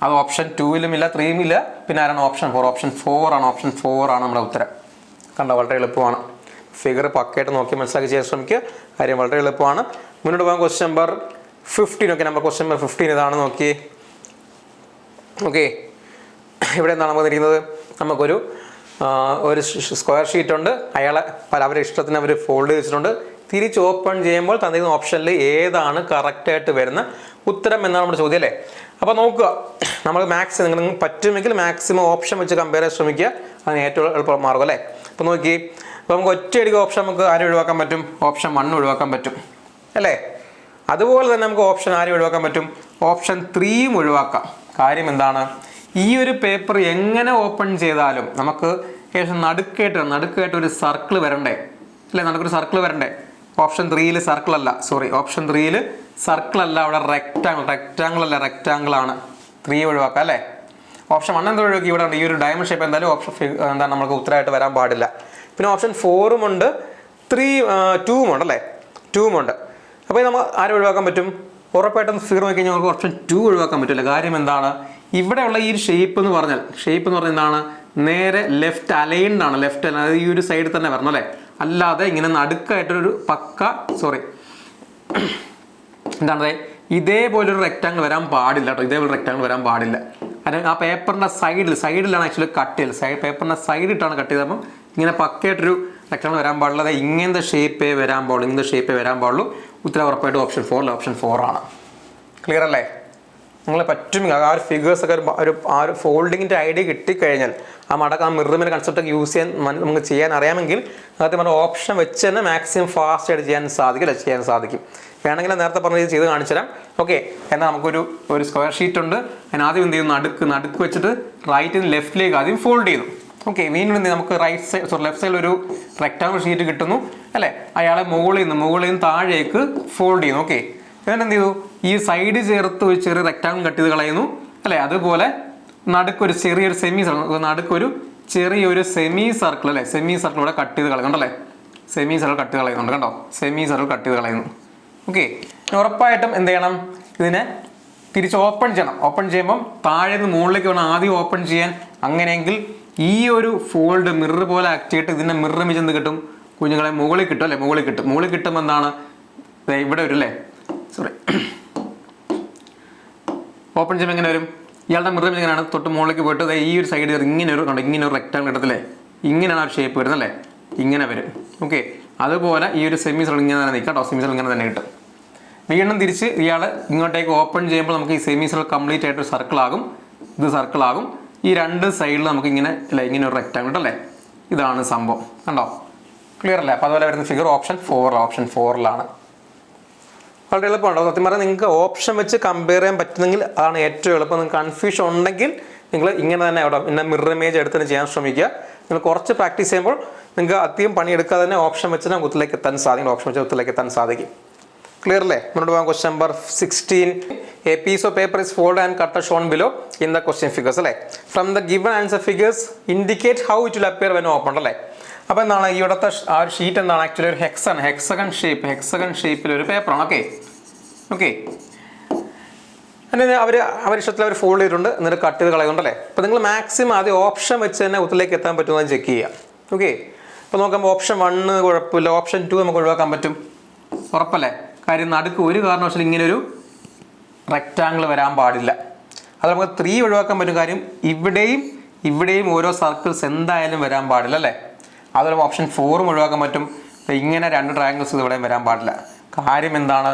അത് ഓപ്ഷൻ 2ലും ഇല്ല, 3ലും ഇല്ല. പിന്നെ ആരാണ് ഓപ്ഷൻ 4? ഓപ്ഷൻ 4 ആണ് നമ്മുടെ ഉത്തരം. കണ്ടോ, വളരെ എളുപ്പമാണ്. ഫിഗർ പക്കയായിട്ട് നോക്കി മനസ്സിലാക്കി ചെയ്യാൻ ശ്രമിക്കുക. കാര്യം വളരെ എളുപ്പമാണ്. മുന്നോട്ട് പോകാൻ question number 15. Okay, question number 15 ഇതാണ്. നോക്കി. ഓക്കെ, ഇവിടെ എന്താണ് വന്നിരിക്കുന്നത്, നമുക്കൊരു സ്ക്വയർ ഷീറ്റ് ഉണ്ട്, അവരുടെ ഇഷ്ടത്തിന് അവർ ഫോൾഡ് ചെയ്തിട്ടുണ്ട്. തിരിച്ച് ഓപ്പൺ ചെയ്യുമ്പോൾ തന്നിരിക്കുന്ന ഓപ്ഷനിൽ ഏതാണ് കറക്റ്റായിട്ട് വരുന്ന ഉത്തരം എന്നാണ് നമ്മുടെ ചോദ്യം അല്ലേ. അപ്പോൾ നോക്കുക, നമ്മൾ നിങ്ങൾ പറ്റുമെങ്കിൽ മാക്സിമം ഓപ്ഷൻ വെച്ച് കമ്പയർ ചെയ്യാൻ ശ്രമിക്കുക. അതിന് ഏറ്റവും എളുപ്പ മാർഗ്ഗം അല്ലേ. അപ്പോൾ നോക്കി, അപ്പോൾ നമുക്ക് ഒറ്റയടിക്ക് ഓപ്ഷൻ നമുക്ക് ആരും ഒഴിവാക്കാൻ പറ്റും, ഓപ്ഷൻ 1 ഒഴിവാക്കാൻ പറ്റും. അല്ലേ? അതുപോലെ തന്നെ നമുക്ക് ഓപ്ഷൻ ആരും ഒഴിവാക്കാൻ പറ്റും, ഓപ്ഷൻ 3യും ഒഴിവാക്കാം. കാര്യം എന്താണ്, ഈ ഒരു പേപ്പർ എങ്ങനെ ഓപ്പൺ ചെയ്താലും നമുക്ക് ഏകദേശം നടുക്കായിട്ട് ഒരു സർക്കിൾ വരണ്ടേ അല്ലേ? നടുക്കൊരു സർക്കിൾ വരണ്ടേ? ഓപ്ഷൻ 3യിൽ സർക്കിൾ അല്ല, സോറി, ഓപ്ഷൻ 3യിൽ സർക്കിൾ അല്ല, അവിടെ റെക്റ്റാങ്കിൾ ആണ്. 3 ഒഴിവാക്കാം അല്ലേ? ഓപ്ഷൻ 1 എന്താ ഒഴിവാക്കി? ഇവിടെ ഉണ്ട് ഈ ഒരു ഡയമണ്ട് ഷേപ്പ്, എന്തായാലും ഓപ്ഷൻ എന്താണ് നമുക്ക് ഉത്തരമായിട്ട് വരാൻ പാടില്ല. പിന്നെ ഓപ്ഷൻ 4ഉം ഉണ്ട്, 2ഉം ഉണ്ട് അല്ലേ? 2ഉം ഉണ്ട്. അപ്പോൾ നമ്മൾ ആരും ഒഴിവാക്കാൻ പറ്റും? ഉറപ്പായിട്ടും ഫിഗർ നോക്കി കഴിഞ്ഞാൽ നമുക്ക് ഓപ്ഷൻ 2 ഒഴിവാക്കാൻ പറ്റില്ല. കാര്യം എന്താണ്, ഇവിടെയുള്ള ഈ ഒരു ഷേപ്പ് എന്ന് പറഞ്ഞാൽ എന്താണ്, നേരെ ലെഫ്റ്റ് അലൈൻഡ് ആണ്. ലെഫ്റ്റ് അതായത് ഈ ഒരു സൈഡിൽ തന്നെ വരണം അല്ലേ? അല്ലാതെ ഇങ്ങനെ നടുക്കായിട്ടൊരു എന്താണ് ഇതേപോലൊരു റെക്റ്റാങ്കിൾ വരാൻ പാടില്ല കേട്ടോ. ഇതേപോലെ റെക്റ്റാങ്കിൾ വരാൻ പാടില്ല. കാരണം ആ പേപ്പറിൻ്റെ സൈഡിലാണ് ആക്ച്വലി കട്ട് ചെയ്തത്. പേപ്പറിൻ്റെ സൈഡിട്ടാണ് കട്ട് ചെയ്തത്. അപ്പം ഇങ്ങനെ പക്കയായിട്ടൊരു റെക്റ്റാങ്കിൾ വരാൻ പാടില്ല. അതായത് ഇങ്ങനത്തെ ഷേപ്പേ വരാൻ പാടുള്ളൂ. ഉത്തരം ഉറപ്പായിട്ട് ഓപ്ഷൻ 4 ആണ്. ക്ലിയർ അല്ലേ? നിങ്ങൾ പറ്റുമെങ്കിൽ ആ ഒരു ഫിഗേഴ്സൊക്കെ ആ ഒരു ഫോൾഡിങ്ങിൻ്റെ ഐഡിയ കിട്ടിക്കഴിഞ്ഞാൽ ആ മിററിൻ്റെ കൺസെപ്റ്റൊക്കെ യൂസ് ചെയ്യാൻ നമുക്ക് ചെയ്യാൻ അറിയാമെങ്കിൽ നേരത്തെ പറഞ്ഞ ഓപ്ഷൻ വെച്ച് തന്നെ മാക്സിമം ഫാസ്റ്റായിട്ട് ചെയ്യാൻ സാധിക്കും. വേണമെങ്കിൽ നേരത്തെ പറഞ്ഞ രീതി ചെയ്ത് കാണിച്ചു തരാം. ഓക്കെ, എന്നാൽ നമുക്കൊരു സ്ക്വയർ ഷീറ്റ് ഉണ്ട്. അതിനാദ്യം എന്ത് ചെയ്യുന്നു, നടുക്ക് വെച്ചിട്ട് റൈറ്റിൽ നിന്ന് ലെഫ്റ്റിലേക്ക് ആദ്യം ഫോൾഡ് ചെയ്യുന്നു. ഓക്കെ, വീണ്ടും എന്ത് നമുക്ക് ലെഫ്റ്റ് സൈഡിൽ ഒരു റെക്റ്റാങ്കിൾ ഷീറ്റ് കിട്ടുന്നു അല്ലേ? അയാളെ മുകളിൽ നിന്ന് താഴേക്ക് ഫോൾഡ് ചെയ്യുന്നു. ഓക്കെ, എന്നിട്ട് എന്ത് ചെയ്തു, ഈ സൈഡ് ചേർത്ത് ഒരു ചെറിയ റെക്റ്റാങ്കിൾ കട്ട് ചെയ്ത് കളയുന്നു അല്ലേ? അതുപോലെ നടുക്കൊരു ചെറിയൊരു സെമി സർക്കിൾ അല്ലേ? സെമി സർക്കിൾ ഇവിടെ കട്ട് ചെയ്ത് കളയുന്നുണ്ടല്ലേ? സെമി സർക്കിൾ കട്ട് ചെയ്ത് കളയുന്നുണ്ട് കണ്ടോ? സെമി സർക്കിൾ കട്ട് ചെയ്ത് കളയുന്നു. ഓക്കെ, ഉറപ്പായിട്ടും എന്ത് ചെയ്യണം, ഇതിനെ തിരിച്ച് ഓപ്പൺ ചെയ്യണം. ഓപ്പൺ ചെയ്യുമ്പം താഴെ നിന്ന് മുകളിലേക്ക് വേണം ആദ്യം ഓപ്പൺ ചെയ്യാൻ. അങ്ങനെയെങ്കിൽ ഈ ഒരു ഫോൾഡ് മിറർ പോലെ ആക്ട് ചെയ്തിട്ട് ഇതിൻ്റെ മിറർ ഇമേജ് എന്ത് കിട്ടും, കുഞ്ഞുങ്ങളെ മുകളിൽ കിട്ടും അല്ലേ? മുകളിൽ കിട്ടുമ്പോൾ എന്താണ്, ഇവിടെ വരും അല്ലേ? സോറി, ഓപ്പൺ ചെയ്യുമ്പോൾ എങ്ങനെ വരും, ഇയാളുടെ മിറർ ഇമേജ് എങ്ങനെയാണ്, തൊട്ട് മുകളിലേക്ക് പോയിട്ട് ഈ ഒരു സൈഡ് ഇങ്ങനെ ഒരു റെക്റ്റാങ്കിൾ ഇടത്തില്ലേ? ഇങ്ങനെയാണ് ആ ഒരു ഷേപ്പ് വരുന്നത് അല്ലേ? ഇങ്ങനെ വരും. ഓക്കെ, അതുപോലെ ഈ ഒരു സെമി സർക്കിൾ ഇങ്ങനെ തന്നെ നിൽക്കാം കേട്ടോ. സെമി സർക്കിൾ ഇങ്ങനെ തന്നെ കിട്ടും. വീണ്ടും തിരിച്ച് ഇയാൾ ഇങ്ങോട്ടേക്ക് ഓപ്പൺ ചെയ്യുമ്പോൾ നമുക്ക് ഈ സെമി സർക്കിൾ കംപ്ലീറ്റ് ആയിട്ട് സർക്കിളാകും. ഇത് സർക്കിളാകും. ഈ രണ്ട് സൈഡിൽ നമുക്ക് ഇങ്ങനെ ഒരു റെക്റ്റാങ്കിൾ അല്ലേ? ഇതാണ് സംഭവം കണ്ടോ? ക്ലിയർ അല്ലേ? അപ്പോൾ അതുപോലെ വരുന്ന ഫിഗർ ഓപ്ഷൻ 4ലാണ്. വളരെ എളുപ്പമുണ്ടോ? സത്യം പറഞ്ഞാൽ നിങ്ങൾക്ക് ഓപ്ഷൻ വെച്ച് കമ്പയർ ചെയ്യാൻ പറ്റുന്നെങ്കിൽ അതാണ് ഏറ്റവും എളുപ്പം. നിങ്ങൾക്ക് കൺഫ്യൂഷൻ ഉണ്ടെങ്കിൽ നിങ്ങൾ ഇങ്ങനെ തന്നെ മിറർ ഇമേജ് എടുത്ത് തന്നെ ചെയ്യാൻ ശ്രമിക്കുക. നിങ്ങൾ കുറച്ച് പ്രാക്ടീസ് ചെയ്യുമ്പോൾ നിങ്ങൾക്ക് അധികം പണിയെടുക്കാതെ തന്നെ ഓപ്ഷൻ വെച്ച് തന്നെ ഉത്തരത്തിലേക്ക് എത്താൻ സാധിക്കും. ക്ലിയർ അല്ലേ? മുന്നോട്ട് പോകാം. Question number 16. A piece of paper is folded and cut as shown below in the question figures അല്ലേ? From the given answer figures indicate how it will appear when opened അല്ലേ? അപ്പോൾ എന്താണ് ഇവിടുത്തെ ആ ഒരു ഷീറ്റ് എന്താണ്, ആക്ച്വലി ഒരു hexagon ഷേപ്പിൽ ഒരു പേപ്പറാണ്. ഓക്കെ, അതിന് അവർ ഇഷ്ടത്തിൽ ഫോൾഡ് ചെയ്തിട്ടുണ്ട്, എന്നിട്ട് കട്ട് ചെയ്ത് കളയുന്നുണ്ടല്ലേ? അപ്പോൾ നിങ്ങൾ മാക്സിമം ആദ്യം ഓപ്ഷൻ വെച്ച് തന്നെ ഉത്തരത്തിലേക്ക് എത്താൻ പറ്റുമെന്ന് ചെക്ക് ചെയ്യുക. ഓക്കെ, അപ്പോൾ നോക്കുമ്പോൾ ഓപ്ഷൻ 1 കുഴപ്പമില്ല, ഓപ്ഷൻ 2 നമുക്ക് ഒഴിവാക്കാൻ പറ്റും. ഉറപ്പല്ലേ? കാര്യം നടുക്ക് ഒരു കാരണവശാലും ഇങ്ങനെ ഒരു റെക്റ്റാങ്കിൾ വരാൻ പാടില്ല. അത് നമുക്ക് 3 ഒഴിവാക്കാൻ പറ്റും. കാര്യം ഇവിടെയും ഓരോ സർക്കിൾസ് എന്തായാലും വരാൻ പാടില്ല അല്ലേ? അതുപോലെ ഓപ്ഷൻ 4ഉം ഒഴിവാക്കാൻ പറ്റും. ഇങ്ങനെ 2 ട്രയാങ്കിൾസ് ഇവിടെയും വരാൻ പാടില്ല. കാര്യം എന്താണ്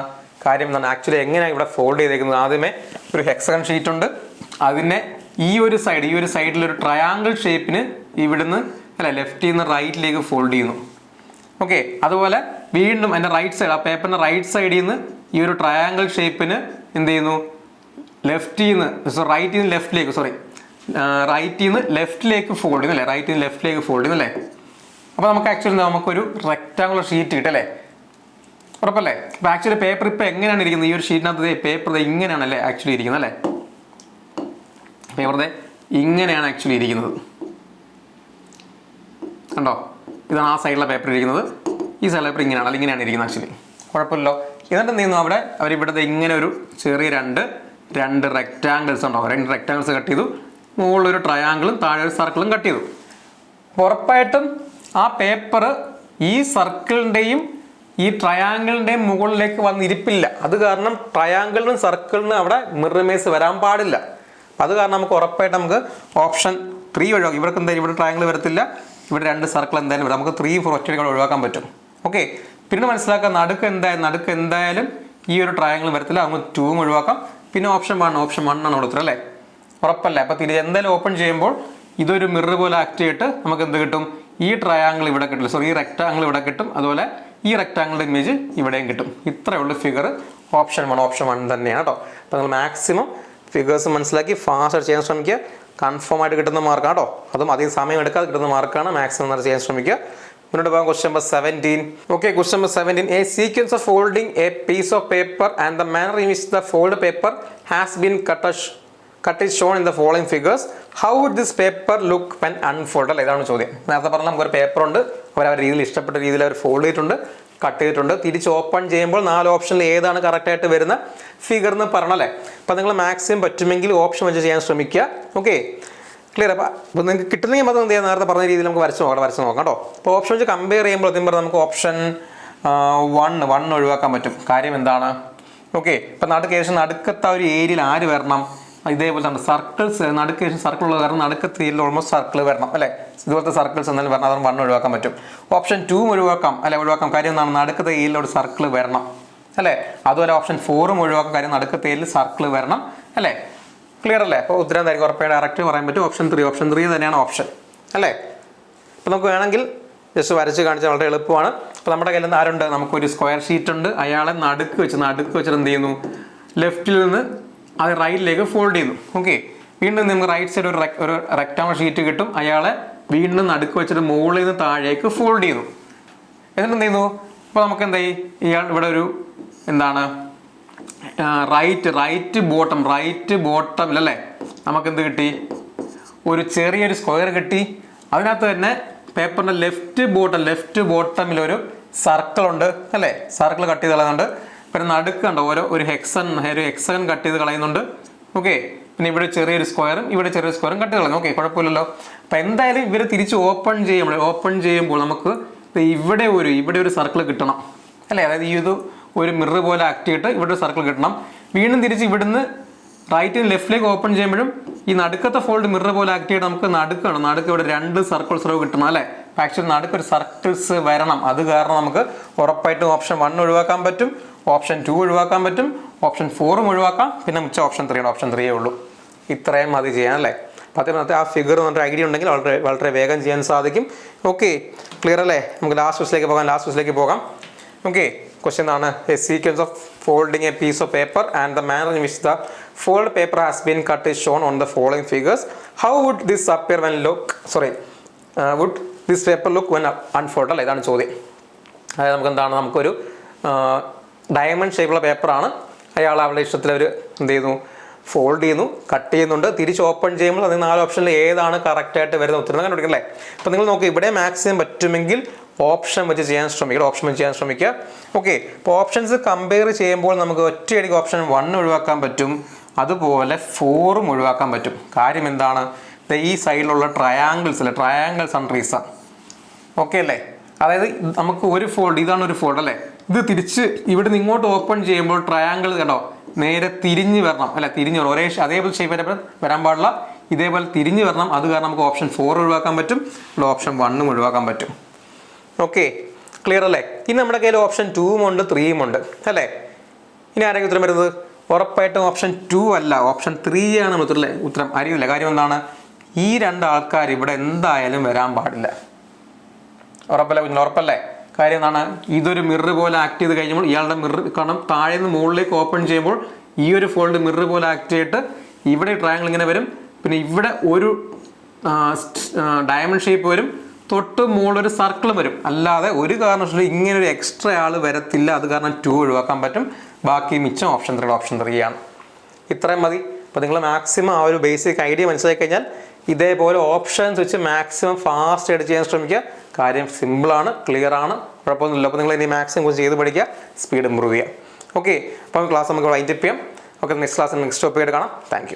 ആക്ച്വലി എങ്ങനെയാണ് ഇവിടെ ഫോൾഡ് ചെയ്തേക്കുന്നത്, ആദ്യമേ ഒരു ഹെക്സഗൺ ഷീറ്റ് ഉണ്ട്, അതിനെ ഈ ഒരു സൈഡിലൊരു ട്രയാങ്കിൾ ഷേപ്പിന് ഇവിടുന്ന് അല്ല ലെഫ്റ്റിൽ നിന്ന് റൈറ്റിലേക്ക് ഫോൾഡ് ചെയ്യുന്നു. ഓക്കെ, അതുപോലെ വീണ്ടും എൻ്റെ റൈറ്റ് സൈഡ്, ആ പേപ്പറിൻ്റെ റൈറ്റ് സൈഡിൽ നിന്ന് ഈ ഒരു ട്രയാങ്കിൾ ഷേപ്പിന് എന്ത് ചെയ്യുന്നു, റൈറ്റിൽ നിന്ന് ലെഫ്റ്റിലേക്ക് ഫോൾഡ് ചെയ്യുന്നല്ലേ? അപ്പോൾ നമുക്ക് ആക്ച്വലി നമുക്കൊരു റെക്റ്റാങ്കുലർ ഷീറ്റ് കിട്ടല്ലേ? ഉറപ്പല്ലേ? അപ്പോൾ ആക്ച്വലി പേപ്പർ ഇപ്പോൾ എങ്ങനെയാണ് ഇരിക്കുന്നത്, ഈ ഒരു ഷീറ്റിനകത്ത് പേപ്പർ ഇങ്ങനെയാണല്ലേ ആക്ച്വലി ഇരിക്കുന്നത് അല്ലേ? പേപ്പർ ഇങ്ങനെയാണ് ആക്ച്വലി ഇരിക്കുന്നത് കണ്ടോ? ഇതാണ് ആ സൈഡിലെ പേപ്പർ ഇരിക്കുന്നത്. ഈ സൈഡിലെ പേപ്പർ ഇങ്ങനെയാണ് ഇരിക്കുന്നത് ആക്ച്വലി. കുഴപ്പമില്ലല്ലോ. എന്നിട്ട് എന്ത് ചെയ്യുന്നു, അവരിവിടുത്തെ ഇങ്ങനെ ഒരു ചെറിയ രണ്ട് റെക്റ്റാങ്കിൾസ് ഉണ്ടോ, 2 റെക്റ്റാങ്കിൾസ് കട്ട് ചെയ്തു. മുകളിലൊരു ട്രയാങ്കിളും താഴെ ഒരു സർക്കിളും കട്ട് ചെയ്തു. ഉറപ്പായിട്ടും ആ പേപ്പർ ഈ സർക്കിളിൻ്റെയും ഈ ട്രയാങ്കിളിൻ്റെയും മുകളിലേക്ക് വന്നിരിപ്പില്ല. അത് കാരണം ട്രയാങ്കിളിനും സർക്കിളിനും അവിടെ മിറർ ഇമേജ് വരാൻ പാടില്ല. അത് കാരണം നമുക്ക് ഉറപ്പായിട്ട് നമുക്ക് ഓപ്ഷൻ 3 ഒഴിവാക്കാം. ഇവർക്ക് എന്തായാലും ഇവിടെ ട്രയാങ്കിൾ വരത്തില്ല, ഇവിടെ 2 സർക്കിൾ എന്തായാലും വരാം. നമുക്ക് 3, 4 ഒറ്റ ഒഴിവാക്കാൻ പറ്റും. ഓക്കെ, പിന്നെ മനസ്സിലാക്കാം നടുക്ക് എന്തായാലും ഈ ഒരു ട്രയാങ്കിൾ വരത്തില്ല. നമുക്ക് 2ഉം ഒഴിവാക്കാം. പിന്നെ ഓപ്ഷൻ 1 ആണ് ഇവിടെ ഉത്തരം അല്ലേ? ഉറപ്പല്ലേ? അപ്പോൾ എന്തായാലും ഓപ്പൺ ചെയ്യുമ്പോൾ ഇതൊരു മിറർ പോലെ ആക്ട് ചെയ്തിട്ട് നമുക്ക് എന്ത് കിട്ടും, ഈ ട്രയാങ്കിൾ ഇവിടെ കിട്ടും, ഈ റെക്റ്റാങ്കിൾ ഇവിടെ കിട്ടും. അതുപോലെ ഈ റെക്ടാങ്കിളിൻ്റെ ഇമേജ് ഇവിടെയും കിട്ടും. ഇത്രയേ ഉള്ളൂ ഫിഗർ. ഓപ്ഷൻ 1 തന്നെയാണ് കേട്ടോ. അപ്പോൾ നിങ്ങൾ മാക്സിമം ഫിഗേഴ്സ് മനസ്സിലാക്കി ഫാസ്റ്റ് ചെയ്യാൻ ശ്രമിക്കുക. കൺഫേം ആയിട്ട് കിട്ടുന്ന മാർക്കാണ് കേട്ടോ. അതും അധികം സമയം എടുക്കാതെ കിട്ടുന്ന മാർക്കാണ്. മാക്സിമം ചെയ്യാൻ ശ്രമിക്കുക. മുന്നോട്ട് പോകാം. Question number 17. Okay, question number 17. A sequence of folding a piece of paper and the manner in which the fold paper has been cut is shown in the following figures. How would this paper look when unfolded? അല്ലേ, ഇതാണ് ചോദ്യം. നേരത്തെ പറഞ്ഞാൽ നമുക്കൊരു paper ഉണ്ട്, അവരവരുടെ രീതിയിൽ ഇഷ്ടപ്പെട്ട രീതിയിൽ അവർ ഫോൾഡ് ചെയ്തിട്ടുണ്ട്, കട്ട് ചെയ്തിട്ടുണ്ട്. തിരിച്ച് ഓപ്പൺ ചെയ്യുമ്പോൾ 4 ഓപ്ഷനിൽ ഏതാണ് കറക്റ്റായിട്ട് വരുന്ന ഫിഗർ എന്ന് പറഞ്ഞല്ലേ. അപ്പോൾ നിങ്ങൾ മാക്സിമം പറ്റുമെങ്കിൽ ഓപ്ഷൻ വെച്ച് ചെയ്യാൻ ശ്രമിക്കുക. Okay, clear. അപ്പോൾ നിങ്ങൾക്ക് കിട്ടുന്നെങ്കിൽ മാത്രം എന്ത് ചെയ്യാം, നേരത്തെ പറഞ്ഞ രീതിയിൽ നമുക്ക് വരച്ച് നോക്കാം കേട്ടോ. അപ്പോൾ ഓപ്ഷൻ വെച്ച് കമ്പയർ ചെയ്യുമ്പോൾ നമുക്ക് ഓപ്ഷൻ 1 ഒഴിവാക്കാൻ പറ്റും. കാര്യം എന്താണ്? ഓക്കെ, ഇപ്പം നടുക്കത്തെ ഒരു ഏരിയയിൽ ആര് വരണം? ഇതേപോലെ തന്നെ സർക്കിൾസ്, നടുക്ക് സർക്കിൾ ഉള്ളത് കാരണം നടുക്കത്തെ ഏരിയയിൽ ഓൾമോസ്റ്റ് സർക്കിൾ വരണം അല്ലേ. ഇതുപോലത്തെ സർക്കിൾസ് എന്നാലും വരണം, അതാണ് 1 ഒഴിവാക്കാൻ പറ്റും. ഓപ്ഷൻ 2 ഒഴിവാക്കാം. കാര്യം എന്താണ്? നടുക്കത്തെ ഏരിയയിലോട് സർക്കിൾ വരണം അല്ലേ. അതുപോലെ ഓപ്ഷൻ 4 ഒഴിവാക്കാം. കാര്യം നടുക്കത്തെ ഏരിയയിൽ സർക്കിൾ വരണം അല്ലേ. ക്ലിയർ അല്ലേ? അപ്പോൾ ഉത്തരം എന്തായിരിക്കും? ഉറപ്പായിട്ട് ഡയറക്റ്റ് പറയാൻ പറ്റും. ഓപ്ഷൻ 3 തന്നെയാണ് ഓപ്ഷൻ അല്ലേ. അപ്പോൾ നമുക്ക് വേണമെങ്കിൽ ജസ്റ്റ് വരച്ച് കാണിച്ചാൽ വളരെ എളുപ്പമാണ്. അപ്പോൾ നമ്മുടെ കയ്യിൽ നിന്ന് ആരുണ്ട്? നമുക്കൊരു സ്ക്വയർ ഷീറ്റ് ഉണ്ട്. അയാളെ നടുക്ക് വെച്ചിട്ട് എന്ത് ചെയ്യുന്നു? ലെഫ്റ്റിൽ നിന്ന് അത് റൈറ്റിലേക്ക് ഫോൾഡ് ചെയ്യുന്നു. ഓക്കെ, വീണ്ടും നമുക്ക് റൈറ്റ് സൈഡ് ഒരു റെക്ടാങ്കിൾ ഷീറ്റ് കിട്ടും. അയാളെ വീണ്ടും നടുക്ക് വെച്ചിട്ട് മുകളിൽ നിന്ന് താഴേക്ക് ഫോൾഡ് ചെയ്യുന്നു. എന്നിട്ട് എന്ത് ചെയ്യുന്നു? അപ്പോൾ നമുക്ക് എന്തായി? ഇയാൾ ഇവിടെ ഒരു എന്താണ് റൈറ്റ് ബോട്ടമിലല്ലേ നമുക്ക് എന്ത് കിട്ടി? ഒരു ചെറിയൊരു സ്ക്വയർ കിട്ടി. അതിനകത്ത് തന്നെ പേപ്പറിൻ്റെ ലെഫ്റ്റ് ബോട്ടമിലൊരു സർക്കിൾ ഉണ്ട് അല്ലേ. സർക്കിൾ കട്ട് ചെയ്ത് കളയുന്നുണ്ട്. പിന്നെ നടുക്കുണ്ട് ഒരു ഹെക്സഗൺ കട്ട് ചെയ്ത് കളയുന്നുണ്ട്. ഓക്കെ, പിന്നെ ഇവിടെ ചെറിയൊരു സ്ക്വയറും കട്ട് ചെയ്ത് കളയുന്നു. ഓക്കെ, കുഴപ്പമില്ലല്ലോ. അപ്പം എന്തായാലും ഇവർ തിരിച്ച് ഓപ്പൺ ചെയ്യുമ്പോൾ നമുക്ക് ഇവിടെ ഒരു സർക്കിൾ കിട്ടണം അല്ലേ. അതായത് ഇത് ഒരു മിറർ പോലെ ആക്ട് ചെയ്തിട്ട് ഇവിടെ ഒരു സർക്കിൾ കിട്ടണം. വീണ്ടും തിരിച്ച് ഇവിടുന്ന് റൈറ്റ് ലെഫ്റ്റിലേക്ക് ഓപ്പൺ ചെയ്യുമ്പോഴും ഈ നടുക്കത്തെ ഫോൾഡ് മിറർ പോലെ ആക്ട് ചെയ്തിട്ട് നമുക്ക് നടുക്ക് ഇവിടെ 2 സർക്കിൾസ് കിട്ടണം അല്ലേ. ആക്ച്വലി നടുക്കൊരു സർക്കിൾസ് വരണം. അത് കാരണം നമുക്ക് ഉറപ്പായിട്ടും ഓപ്ഷൻ 1 ഒഴിവാക്കാൻ പറ്റും, ഓപ്ഷൻ 2 ഒഴിവാക്കാൻ പറ്റും, ഓപ്ഷൻ 4 ഒഴിവാക്കാം. പിന്നെ മിച്ച ഓപ്ഷൻ 3 ആണ്. ഓപ്ഷൻ 3 ഉള്ളൂ. ഇത്രയും മതി ചെയ്യാൻ അല്ലേ. അപ്പോൾ അതിനകത്ത് ആ ഫിഗർ നമ്മുടെ ഐഡിയ ഉണ്ടെങ്കിൽ വളരെ വേഗം ചെയ്യാൻ സാധിക്കും. ഓക്കെ, ക്ലിയർ അല്ലേ? നമുക്ക് ലാസ്റ്റ് ക്വസ്റ്റിലേക്ക് പോകാം. ഓക്കെ, ക്വസ്റ്റ്യൻ ആണ് a sequence of folding a piece of paper and the manner in which the fold paper has been cut is shown on the following figures. How would this appear would this paper look when unfold അല്ലേ, ഇതാണ് ചോദ്യം. അതായത് നമുക്കൊരു diamond ഷേപ്പുള്ള പേപ്പറാണ്. അയാൾ അവളുടെ ഇഷ്ടത്തിൽ എന്ത് ചെയ്യുന്നു? ഫോൾഡ് ചെയ്യുന്നു, കട്ട് ചെയ്യുന്നുണ്ട്. തിരിച്ച് ഓപ്പൺ ചെയ്യുമ്പോൾ അത് 4 ഓപ്ഷനിൽ ഏതാണ് കറക്റ്റായിട്ട് വരുന്ന ഉത്തരം കണ്ടുപിടിക്കും അല്ലേ. അപ്പോൾ നിങ്ങൾ നോക്കുക, ഇവിടെ മാക്സിമം പറ്റുമെങ്കിൽ ഓപ്ഷൻ വെച്ച് ചെയ്യാൻ ശ്രമിക്കുക. ഓക്കെ, അപ്പോൾ ഓപ്ഷൻസ് കമ്പയർ ചെയ്യുമ്പോൾ നമുക്ക് ഒറ്റയടിക്ക് ഓപ്ഷൻ 1 ഒഴിവാക്കാൻ പറ്റും, അതുപോലെ 4 ഒഴിവാക്കാൻ പറ്റും. കാര്യം എന്താണ്? ഈ സൈഡിലുള്ള ട്രയാങ്കിൾസ് ആൻഡ് റീസൺ. ഓക്കെ അല്ലേ. അതായത് നമുക്ക് ഇതാണ് ഒരു ഫോൾഡ് അല്ലേ. ഇത് തിരിച്ച് ഇവിടെ നിന്ന് ഇങ്ങോട്ട് ഓപ്പൺ ചെയ്യുമ്പോൾ ട്രയാങ്കിൾ കണ്ടോ നേരെ തിരിഞ്ഞ് വരണം അല്ല, അതേപോലെ ഷേപ്പ് വരാൻ പാടില്ല, ഇതേപോലെ തിരിഞ്ഞ് വരണം. അത് കാരണം നമുക്ക് ഓപ്ഷൻ 4 ഒഴിവാക്കാൻ പറ്റും, ഓപ്ഷൻ 1 ഒഴിവാക്കാൻ പറ്റും. ഓക്കെ, ക്ലിയർ അല്ലേ? ഇനി നമ്മുടെ കയ്യിൽ ഓപ്ഷൻ 2 ഉണ്ട്, 3 ഉണ്ട് അല്ലേ. ഇനി ആരെങ്കിലും ഉത്തരം വരുന്നത്? ഉറപ്പായിട്ടും ഓപ്ഷൻ 2 അല്ല, ഓപ്ഷൻ 3 ആണ് ഉത്തരം. അറിയില്ല. കാര്യം എന്താണ്? ഈ 2 ആൾക്കാർ ഇവിടെ എന്തായാലും വരാൻ പാടില്ല. ഉറപ്പല്ലേ? കാര്യം എന്താണ്? ഇതൊരു മിറർ പോലെ ആക്ട് ചെയ്ത് കഴിഞ്ഞപ്പോൾ ഇയാളുടെ മിറർ കാരണം താഴെ നിന്ന് മുകളിലേക്ക് ഓപ്പൺ ചെയ്യുമ്പോൾ ഈ ഒരു ഫോൾഡ് മിറർ പോലെ ആക്ട് ചെയ്തിട്ട് ഇവിടെ ട്രയാങ്കിൾ ഇങ്ങനെ വരും. പിന്നെ ഇവിടെ ഒരു ഡയമണ്ട് ഷേപ്പ് വരും, തൊട്ട് മുകളിലൊരു സർക്കിൾ വരും. അല്ലാതെ ഒരു കാരണവശാലും ഇങ്ങനെ ഒരു എക്സ്ട്രാ ആൾ വരത്തില്ല. അത് കാരണം 2 ഒഴിവാക്കാൻ പറ്റും. ബാക്കി മിച്ചം ഓപ്ഷൻ 3 ആണ്. ഇത്രയും മതി. അപ്പോൾ നിങ്ങൾ മാക്സിമം ആ ഒരു ബേസിക് ഐഡിയ മനസ്സിലാക്കി കഴിഞ്ഞാൽ ഇതേപോലെ ഓപ്ഷൻസ് വെച്ച് മാക്സിമം ഫാസ്റ്റ് ആയിട്ട് ചെയ്യാൻ ശ്രമിക്കുക. കാര്യം സിമ്പിളാണ്, ക്ലിയർ ആണ്, കുഴപ്പമൊന്നുമില്ല. അപ്പോൾ നിങ്ങൾ ഇനി മാക്സിമം കുറച്ച് ചെയ്ത് പഠിക്കുക, സ്പീഡ് ഇമ്പ്രൂവ് ചെയ്യുക. ഓക്കെ, അപ്പോൾ ക്ലാസ് നമുക്ക് വൈൻഡപ്പ് ചെയ്യാം. ഓക്കെ, നെക്സ്റ്റ് ടോപ്പിക്കായിട്ട് കാണാം. താങ്ക്